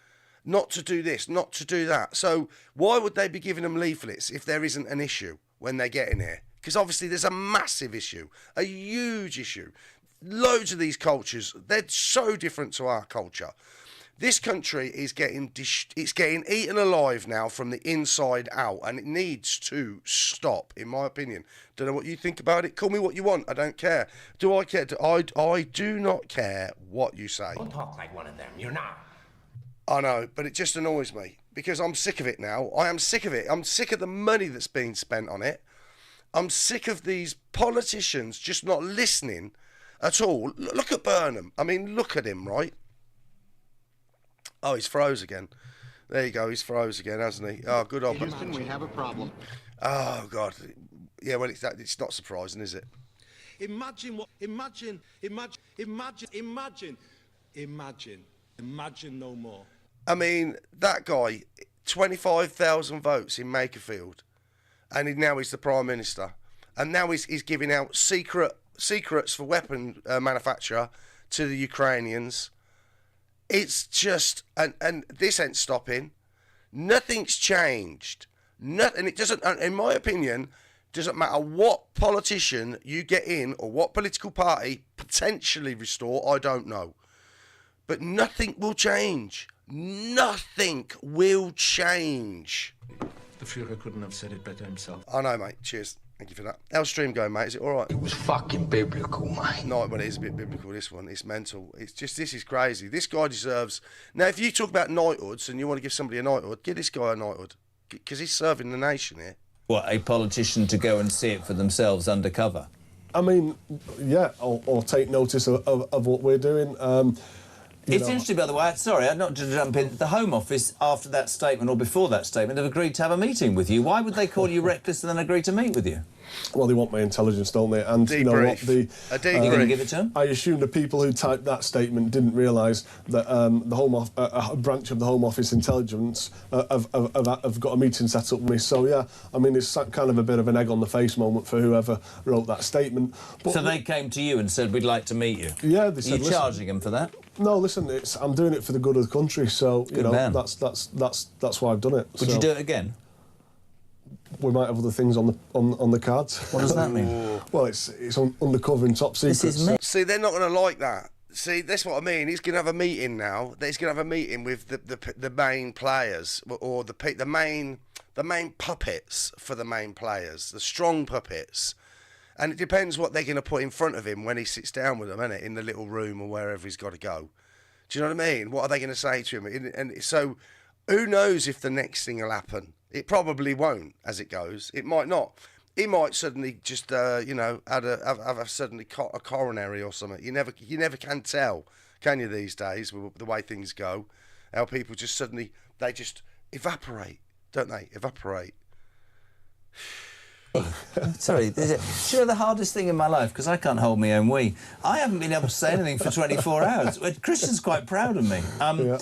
Not to do this, not to do that. So why would they be giving them leaflets if there isn't an issue when they get in here? Because obviously there's a massive issue, a huge issue. Loads of these cultures, they're so different to our culture. This country is getting eaten alive now from the inside out, and it needs to stop, in my opinion. Don't know what you think about it. Call me what you want. I don't care. Do I care? I do not care what you say. Don't talk like one of them. You're not. I know, but it just annoys me. because I'm sick of it now. I am sick of it. I'm sick of the money that's being spent on it. I'm sick of these politicians just not listening at all. Look at Burnham. I mean, look at him, right? Oh, he's froze again. There you go. He's froze again, hasn't he? Oh, good old. Houston, we have a problem. Oh, God. Yeah, well, it's not surprising, is it? Imagine no more. I mean, that guy, 25,000 votes in Makerfield, and now he's the Prime Minister. And now he's giving out secrets for weapon manufacture to the Ukrainians. It's just, and this ain't stopping. Nothing's changed. And it doesn't, in my opinion, doesn't matter what politician you get in or what political party potentially restore, I don't know. But nothing will change. Nothing will change. The Führer couldn't have said it better himself. I know, mate. Cheers. Thank you for that. How's stream going, mate? Is it all right? It was fucking biblical, mate. No, well, it is a bit biblical, this one. It's mental. It's just, this is crazy. This guy deserves... Now, if you talk about knighthoods and you want to give somebody a knighthood, give this guy a knighthood. Because he's serving the nation here. What, a politician to go and see it for themselves undercover? I mean, yeah, or take notice of what we're doing. It's interesting, by the way, sorry, not to jump in, the Home Office, after that statement or before that statement, have agreed to have a meeting with you. Why would they call you reckless and then agree to meet with you? Well, they want my intelligence, don't they? And debrief. You know what? A debrief. Are you going to give it to them? I assume the people who typed that statement didn't realise that a branch of the Home Office intelligence have got a meeting set up with me. So, yeah, I mean, it's kind of a bit of an egg on the face moment for whoever wrote that statement. But so they came to you and said, we'd like to meet you? Yeah, they said, Are you charging them for that? No, listen, I'm doing it for the good of the country, so, you know, man. that's why I've done it. Would you do it again? We might have other things on the cards. What does that mean? Well, it's undercover and top secret. This is me. See, they're not going to like that. See, that's what I mean. He's going to have a meeting now. He's going to have a meeting with the main players, or the main puppets for the main players, the strong puppets. And it depends what they're going to put in front of him when he sits down with them, innit? In the little room or wherever he's got to go. Do you know what I mean? What are they going to say to him? And so, who knows if the next thing will happen? It probably won't, as it goes. It might not. He might suddenly just, have a coronary or something. You never can tell, can you, these days, with the way things go? How people just suddenly, they just evaporate, don't they? Evaporate. Sorry, do you know the hardest thing in my life, because I can't hold my own wee, I haven't been able to say anything for 24 hours. Christian's quite proud of me. Yeah.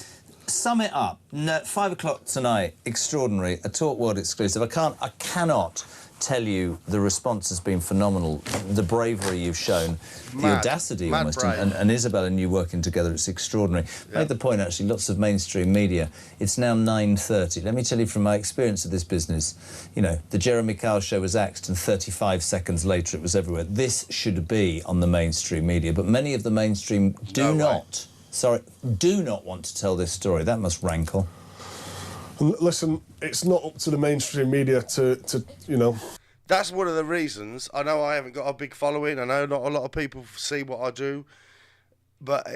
Sum it up. 5 o'clock tonight, extraordinary, a Talk World exclusive. I cannot tell you the response has been phenomenal. The bravery you've shown, the audacity almost, and Isabel and you working together, it's extraordinary. Yeah. Made the point, actually, lots of mainstream media. It's now 9:30. Let me tell you from my experience of this business, you know, the Jeremy Kyle show was axed and 35 seconds later it was everywhere. This should be on the mainstream media, but many of the mainstream do not want to tell this story. That must rankle. Listen, it's not up to the mainstream media to you know... That's one of the reasons. I know I haven't got a big following. I know not a lot of people see what I do. But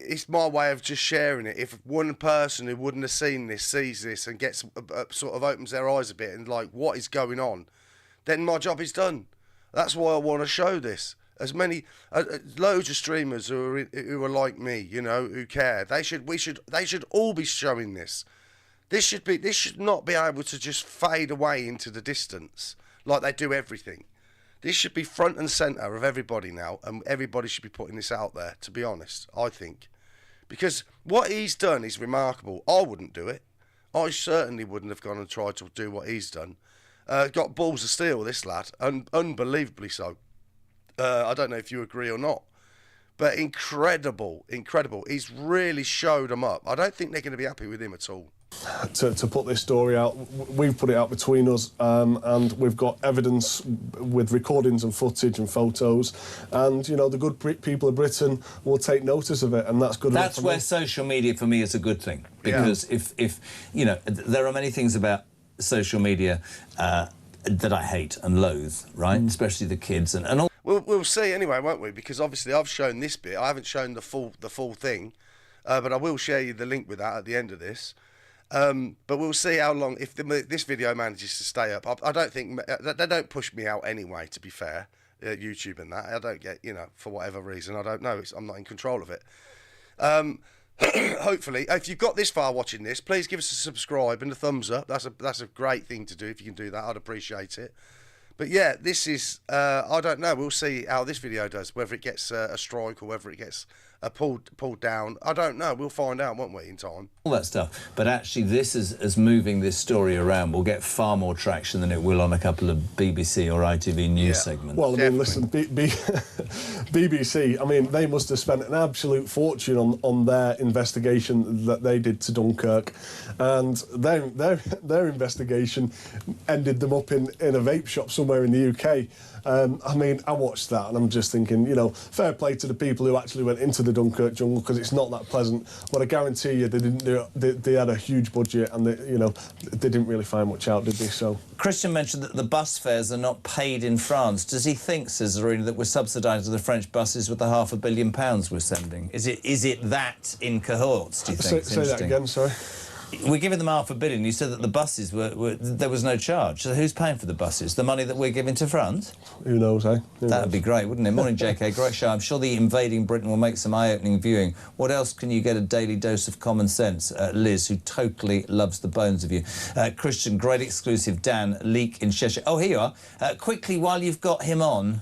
it's my way of just sharing it. If one person who wouldn't have seen this sees this and gets sort of opens their eyes a bit and like, what is going on, then my job is done. That's why I want to show this. As many, loads of streamers who are like me, you know, who care. They should all be showing this. This should not be able to just fade away into the distance like they do everything. This should be front and centre of everybody now, and everybody should be putting this out there, to be honest, I think. Because what he's done is remarkable. I wouldn't do it. I certainly wouldn't have gone and tried to do what he's done. Got balls of steel, this lad, unbelievably so. I don't know if you agree or not. But incredible. He's really showed them up. I don't think they're going to be happy with him at all. To put this story out, we've put it out between us, and we've got evidence with recordings and footage and photos, and you know the good people of Britain will take notice of it, and that's good. That's where social media for me is a good thing, because if you know, there are many things about social media that I hate and loathe, right? Especially the kids and all. We'll see anyway, won't we? Because obviously I've shown this bit. I haven't shown the full thing, but I will share you the link with that at the end of this. But we'll see how long, if this video manages to stay up. I don't think, they don't push me out anyway, to be fair, YouTube and that. I don't get, you know, for whatever reason, I don't know, I'm not in control of it. Hopefully, if you've got this far watching this, please give us a subscribe and a thumbs up. That's a great thing to do. If you can do that, I'd appreciate it. But yeah, this is, I don't know, we'll see how this video does, whether it gets a strike or whether it gets pulled down. I don't know, we'll find out, won't we, in time. All that stuff. But actually, this is moving this story around will get far more traction than it will on a couple of BBC or ITV news segments. Well, I mean, listen, BBC, I mean, they must have spent an absolute fortune on their investigation that they did to Dunkirk, and their investigation ended them up in a vape shop somewhere in the UK. I mean, I watched that and I'm just thinking, you know, fair play to the people who actually went into the Dunkirk jungle, because it's not that pleasant. But I guarantee you, they didn't do it. They had a huge budget, and they, you know, they didn't really find much out, did they? So Christian mentioned that the bus fares are not paid in France. Does he think, says Zarina, that we're subsidising the French buses with the £500 million we're sending? Is it that in cohorts? Do you think? Say that again. Sorry. We're giving them £500 million. You said that the buses were there was no charge. So who's paying for the buses? The money that we're giving to France? Who knows, eh? That would be great, wouldn't it? Morning, JK. Great show. I'm sure the Invading Britain will make some eye-opening viewing. What else can you get a daily dose of common sense? Liz, who totally loves the bones of you. Christian, great exclusive. Dan, leak in Cheshire. Oh, here you are. Quickly, while you've got him on,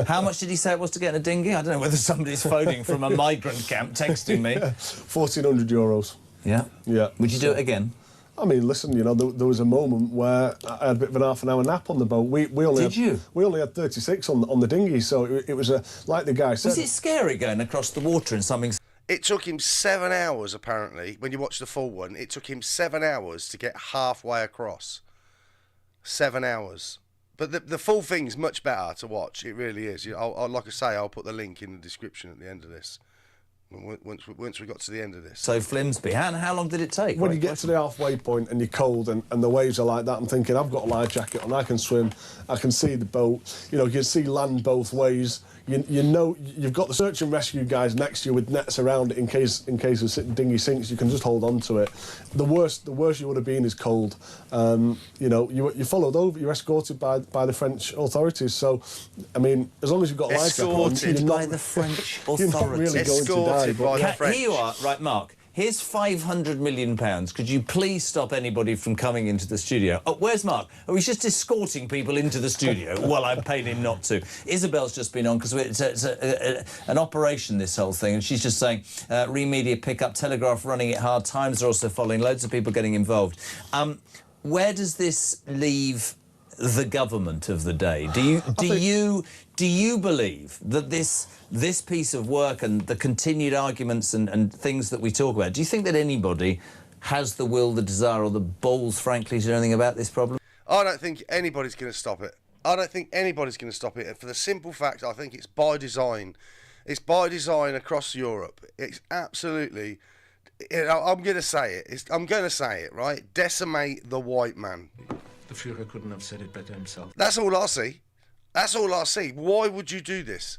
how much did he say it was to get in a dinghy? I don't know whether somebody's phoning from a migrant camp texting me. €1,400. Yeah? Yeah. Would you do it again? I mean, listen, you know, there was a moment where I had a bit of an half-an-hour nap on the boat. We only had 36 on the dinghy, so it was like the guy said. Was it scary going across the water in something? It took him 7 hours, apparently, when you watch the full one. It took him 7 hours to get halfway across. 7 hours. But the full thing's much better to watch. It really is. Like I say, I'll put the link in the description at the end of this. Once we got to the end of this. So Flimsby, how long did it take? When you get to the halfway point and you're cold and the waves are like that, I'm thinking, I've got a life jacket on, I can swim, I can see the boat, you know, you can see land both ways. You know, you've got the search and rescue guys next to you with nets around it in case the dinghy sinks. You can just hold on to it. The worst you would have been is cold. You know, you're followed over, you're escorted by the French authorities. So, I mean, as long as you've got a life jacket on, you're not, by the French authorities. You're not really going to die. By the French. Here you are, right, Mark. Here's £500 million. Could you please stop anybody from coming into the studio? Oh, where's Mark? Oh, he's just escorting people into the studio. Well, I'm paying him not to. Isabel's just been on, because it's an operation, this whole thing, and she's just saying, Remedia pick up, Telegraph running it hard, Times are also following, loads of people getting involved. Where does this leave the government of the day? Do you believe that this piece of work and the continued arguments and things that we talk about, do you think that anybody has the will, the desire, or the balls, frankly, to do anything about this problem? I don't think anybody's going to stop it. I don't think anybody's going to stop it, for the simple fact I think it's by design. It's by design across Europe. It's absolutely, you know, I'm going to say it. I'm going to say it, right? Decimate the white man. The Führer couldn't have said it better himself. That's all I see. That's all I see. Why would you do this?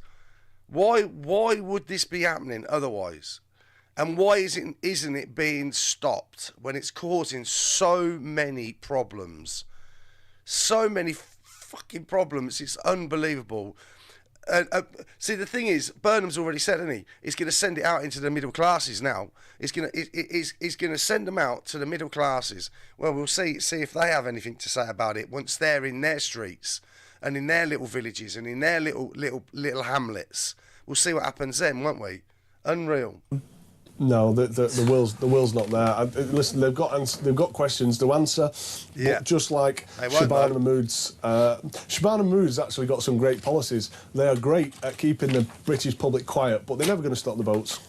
Why would this be happening otherwise? And why isn't it being stopped when it's causing so many problems? So many fucking problems. It's unbelievable. See, the thing is, Burnham's already said, hasn't he? He's going to send it out into the middle classes now. He's going to send them out to the middle classes. Well, we'll see if they have anything to say about it once they're in their streets and in their little villages and in their little hamlets. We'll see what happens then, won't we? Unreal. No, the will's not there. Listen, they've got questions to answer. Yeah. But just like Shabana Mahmood's, Shabana Mahmood's actually got some great policies. They are great at keeping the British public quiet, but they're never going to stop the boats.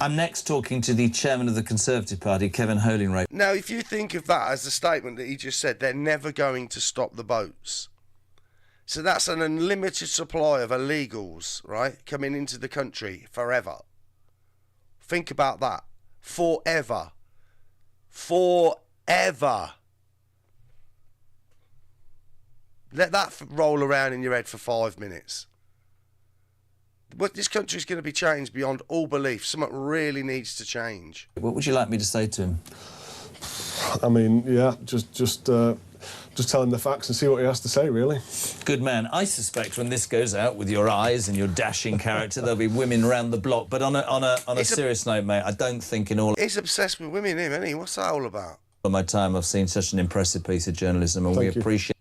I'm next talking to the chairman of the Conservative Party, Kevin Holinray. Now, if you think of that as the statement that he just said, they're never going to stop the boats. So that's an unlimited supply of illegals, right, coming into the country forever. Think about that. Forever. Forever. Let that roll around in your head for 5 minutes. But this country's going to be changed beyond all belief. Something really needs to change. What would you like me to say to him? I mean, yeah, just tell him the facts and see what he has to say, really. Good man. I suspect when this goes out with your eyes and your dashing character, there'll be women round the block. But on a serious note, mate, I don't think in all... He's obsessed with women, him, isn't he? What's that all about? of my time, I've seen such an impressive piece of journalism, and we appreciate...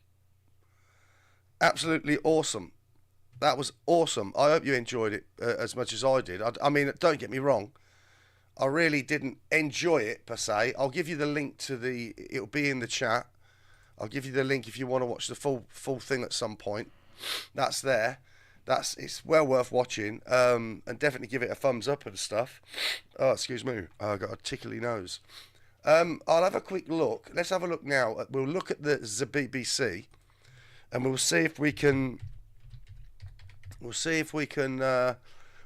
Absolutely awesome. That was awesome. I hope you enjoyed it as much as I did. I mean, don't get me wrong. I really didn't enjoy it, per se. I'll give you the link to the... It'll be in the chat. I'll give you the link if you want to watch the full thing at some point. That's there. It's well worth watching. And definitely give it a thumbs up and stuff. Oh, excuse me. I got a tickly nose. I'll have a quick look. Let's have a look now. We'll look at the BBC, and we'll see if we can...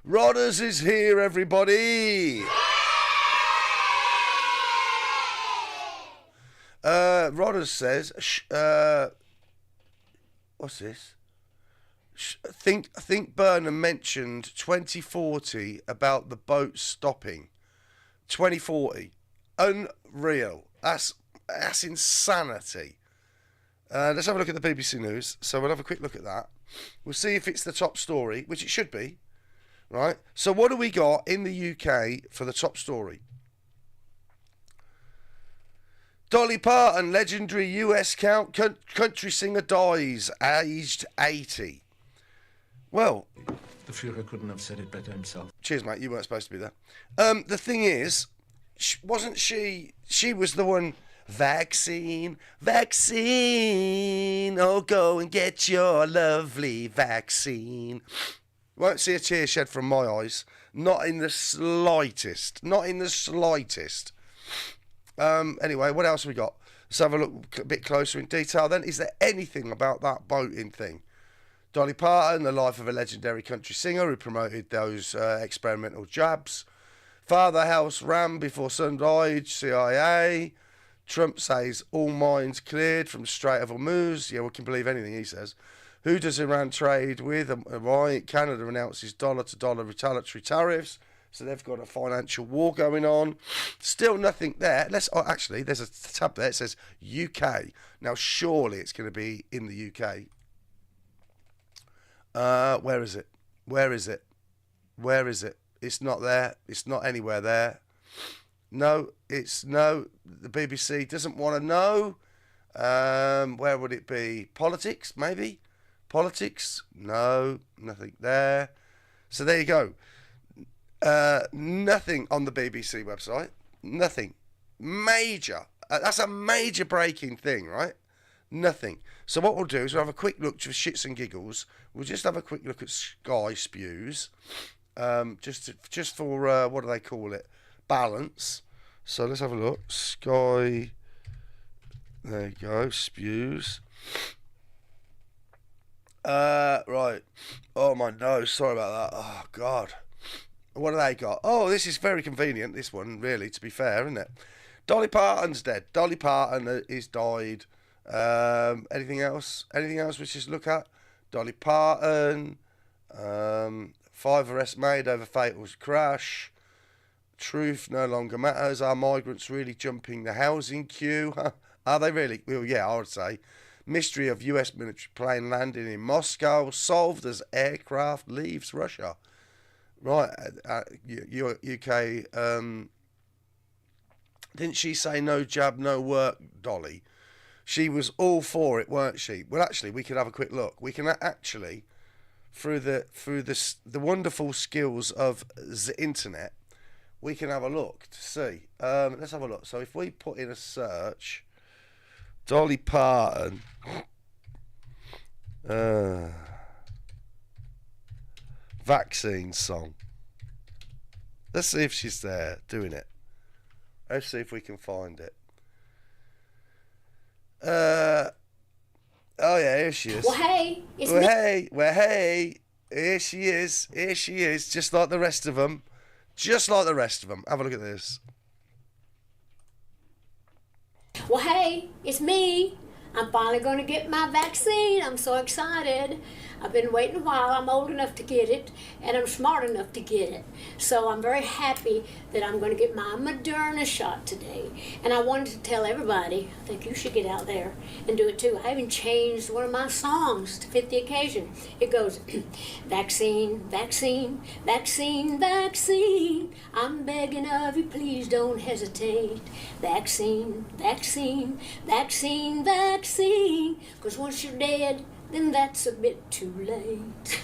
Rodders is here, everybody! Rodders says, what's this? I think Burnham mentioned 2040 about the boat stopping. 2040. Unreal. That's insanity. Let's have a look at the BBC News. So we'll have a quick look at that. We'll see if it's the top story, which it should be. Right? So what do we got in the UK for the top story? Dolly Parton, legendary US country singer, dies, aged 80. Well... The Führer couldn't have said it better himself. Cheers, mate. You weren't supposed to be there. The thing is, wasn't she... She was the one... Vaccine, vaccine, oh, go and get your lovely vaccine. Won't see a tear shed from my eyes. Not in the slightest. Not in the slightest. Anyway, what else have we got? Let's have a look a bit closer in detail then. Is there anything about that boating thing? Dolly Parton, the life of a legendary country singer who promoted those experimental jabs. Father House ram before son died, CIA. Trump says all mines cleared from Strait of Hormuz. Yeah, we can believe anything he says. Who does Iran trade with? Why? Canada announces dollar-to-dollar retaliatory tariffs. So they've got a financial war going on. Still nothing there. Actually, there's a tab there. It says UK. Now, surely it's going to be in the UK. Where is it? Where is it? Where is it? It's not there. It's not anywhere there. No, the BBC doesn't want to know. Where would it be? Politics, maybe? Politics? No, nothing there. So there you go. Nothing on the BBC website. Nothing. Major. That's a major breaking thing, right? Nothing. So what we'll do is we'll have a quick look for shits and giggles. We'll just have a quick look at Sky Spews. Just for, what do they call it? Balance. So let's have a look. Sky. There you go. Spews. Right. Oh, my nose. Sorry about that. Oh, God. What have they got? Oh, this is very convenient, this one, really, to be fair, isn't it? Dolly Parton's dead. Dolly Parton is died. Anything else? Anything else we just look at? Dolly Parton. 5 arrests made over fatal crash. Truth no longer matters. Are migrants really jumping the housing queue? Are they really? Well, yeah, I would say. Mystery of US military plane landing in Moscow solved as aircraft leaves Russia. Right, UK. Didn't she say no jab, no work, Dolly? She was all for it, weren't she? Well, actually, we could have a quick look. We can actually, through the wonderful skills of the internet, we can have a look to see. Let's have a look. So if we put in a search, Dolly Parton, vaccine song. Let's see if she's there doing it. Let's see if we can find it. Oh yeah, here she is. Well, hey, it's hey, here she is. Here she is, just like the rest of them. Just like the rest of them. Have a look at this. Well, hey, it's me. I'm finally going to get my vaccine. I'm so excited. I've been waiting a while. I'm old enough to get it, and I'm smart enough to get it. So I'm very happy that I'm going to get my Moderna shot today. And I wanted to tell everybody, I think you should get out there and do it too. I even changed one of my songs to fit the occasion. It goes, vaccine, vaccine, vaccine, vaccine. I'm begging of you, please don't hesitate. Vaccine, vaccine, vaccine, vaccine. Because once you're dead, then that's a bit too late.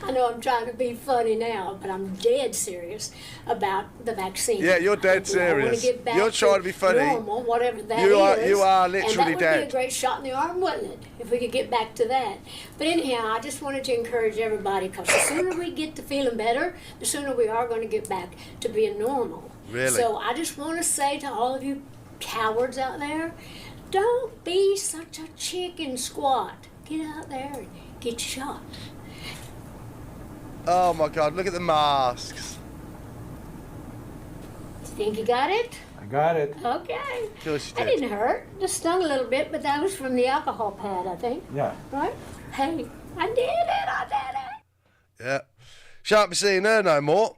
I know I'm trying to be funny now, but I'm dead serious about the vaccine. Yeah, you're dead serious. I want to get back You're trying to be funny. Normal, whatever that You is. are literally and that dead. would be a great shot in the arm, wouldn't it? If we could get back to that. But anyhow, I just wanted to encourage everybody, because the sooner we get to feeling better, the sooner we are going to get back to being normal. Really? So I just want to say to all of you cowards out there, don't be such a chicken squat. Get out there and get shot. Oh my God, look at the masks. Think you got it? I got it. Okay. Of course you That did. didn't hurt. Just stung a little bit, but that was from the alcohol pad, I think. Yeah. Right? Hey, I did it. I did it. Yeah. Shan't be seeing her no more.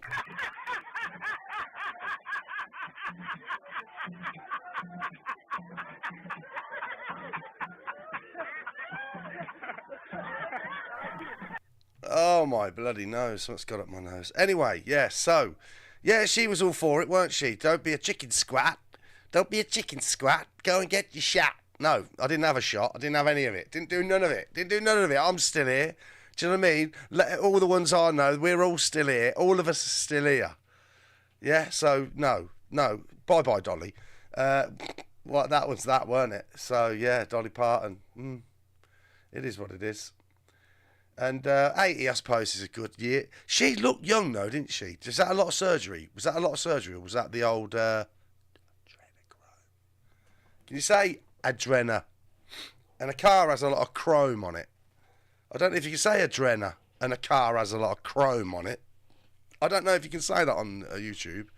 Oh my bloody nose, something's got up my nose. Anyway, yeah, so, yeah, she was all for it, weren't she? Don't be a chicken squat. Don't be a chicken squat. Go and get your shot. No, I didn't have a shot. I didn't have any of it. Didn't do none of it. Didn't do none of it. I'm still here. Do you know what I mean? All the ones I know, we're all still here. All of us are still here. Yeah, so, no. Bye-bye, Dolly. Well, that was that, weren't it? So, yeah, Dolly Parton. It is what it is. And 80, I suppose, is a good year. She looked young, though, didn't she? Was that a lot of surgery? Was that a lot of surgery, or was that the old adrenochrome? Can you say adrena? And a car has a lot of chrome on it. I don't know if you can say adrena and a car has a lot of chrome on it. I don't know if you can say that on YouTube.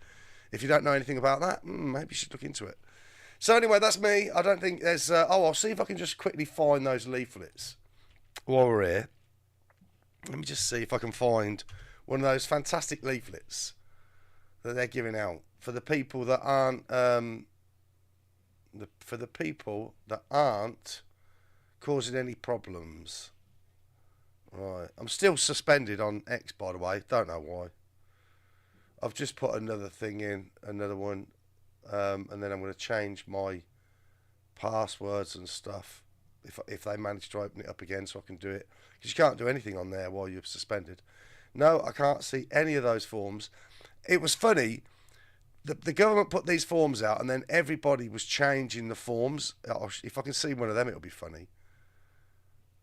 If you don't know anything about that, maybe you should look into it. So anyway, that's me. I don't think there's... I'll see if I can just quickly find those leaflets while we're here. Let me just see if I can find one of those fantastic leaflets that they're giving out for the people that aren't causing any problems. Right, I'm still suspended on X, by the way. Don't know why. I've just put another thing in, another one, and then I'm going to change my passwords and stuff if they manage to open it up again, so I can do it. Because you can't do anything on there while you're suspended. No, I can't see any of those forms. It was funny. The government put these forms out, and then everybody was changing the forms. If I can see one of them, it'll be funny.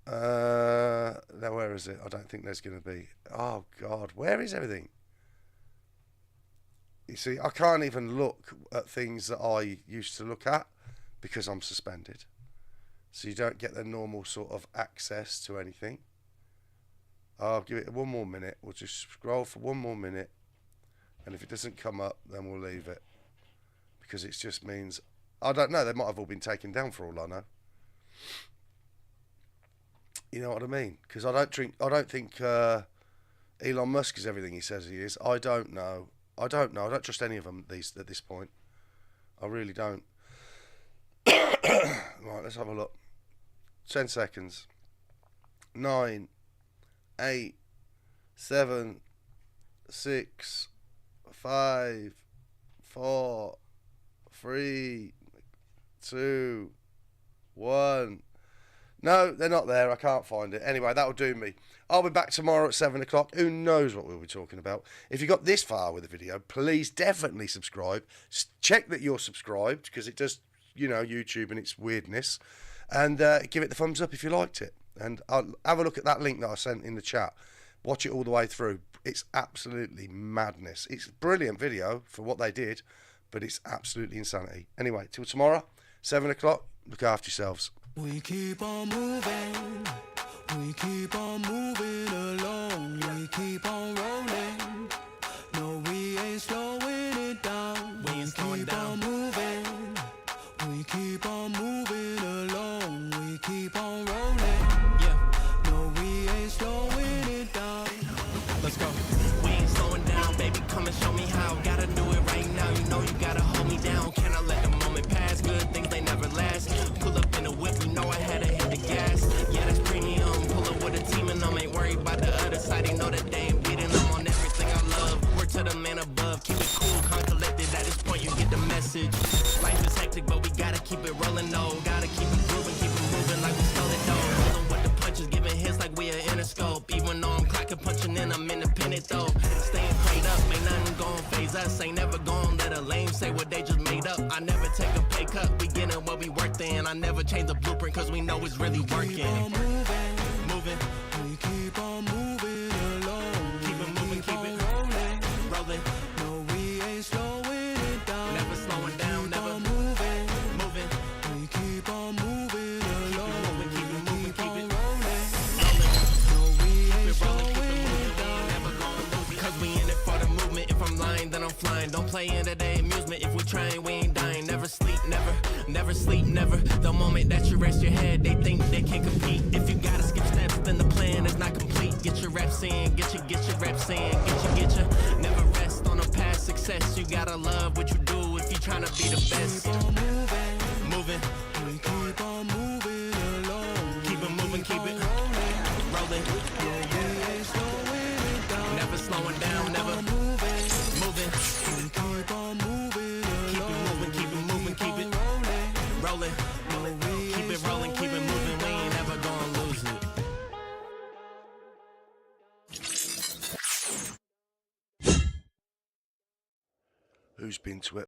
Now, where is it? I don't think there's going to be. Oh, God. Where is everything? You see, I can't even look at things that I used to look at because I'm suspended. So you don't get the normal sort of access to anything. I'll give it one more minute. We'll just scroll for one more minute. And if it doesn't come up, then we'll leave it. Because it just means... I don't know. They might have all been taken down for all I know. You know what I mean? Because I don't think Elon Musk is everything he says he is. I don't know. I don't trust any of them at this point. I really don't. Right, let's have a look. 10 seconds. 9, 8, 7, 6, 5, 4, 3, 2, 1. No, they're not there. I can't find it. Anyway, that'll do me. I'll be back tomorrow at 7 o'clock. Who knows what we'll be talking about. If you got this far with the video, please definitely subscribe. Check that you're subscribed, because it does, you know, YouTube and its weirdness. And give it the thumbs up if you liked it. And I'll have a look at that link that I sent in the chat. Watch it all the way through. It's absolutely madness. It's a brilliant video for what they did, but it's absolutely insanity. Anyway, till tomorrow, 7 o'clock. Look after yourselves. We keep on moving, we keep on moving along, we keep on rolling. No, we ain't slowing it down. We keep on moving, we keep on moving along, we keep on rolling. Yeah, no, we ain't slowing let's go. We ain't slowing down, baby, come and show me how. Gotta do it right now, you know you gotta hold me down. Can I let the moment pass? Good things, they never last. Pull up in a whip, you know I had to hit the gas. Yeah, that's premium, pull up with a team and them. Ain't worried about the other side, they know that they ain't beating them on everything I love. Work to the man above, keep it cool, calm, collected. At this point, you get the message. Life is hectic, but we gotta keep it rolling, though. Gotta keep it moving, keep it moving like we stole it, though. Rolling with the punches, giving hits like we are Interscope. Even though I'm clocking, punching in, I'm independent, though. Staying prayed up, ain't nothing gon' phase us. Ain't never gon' let a lame say what they just made up. I never take a pay cut, we getting what we worked in. I never change the blueprint, cause we know it's really working. Moving, we keep on moving along. keep it moving, keep it rolling. No, we ain't slowing it down. Never slowing down, never moving. moving. We keep on moving along. Moving, keep it moving, keep it rolling. rolling. No, we Keep ain't it rolling, keep slowing it moving, it we down. ain't never gonna lose it. Cause we in it for the movement. If I'm lying, then I'm flying. Don't play into the amusement. If we trying, we ain't dying. Never sleep, never sleep, never. The moment that you rest your head, they think they can compete. If you gotta skip steps, then the plan is not complete. Get your reps in, get your reps in, get your. Never rest on a past success. You gotta love what you do if you tryna be the best. Moving, We keep on moving along. keep it moving, keep it rolling. We ain't slowing it down. Never slowing down, never Moving. moving. We keep on moving Keep it along. moving, keep it moving, keep it rolling. rolling. Keep it rolling, keep it moving. We ain't never gonna lose it. Who's been to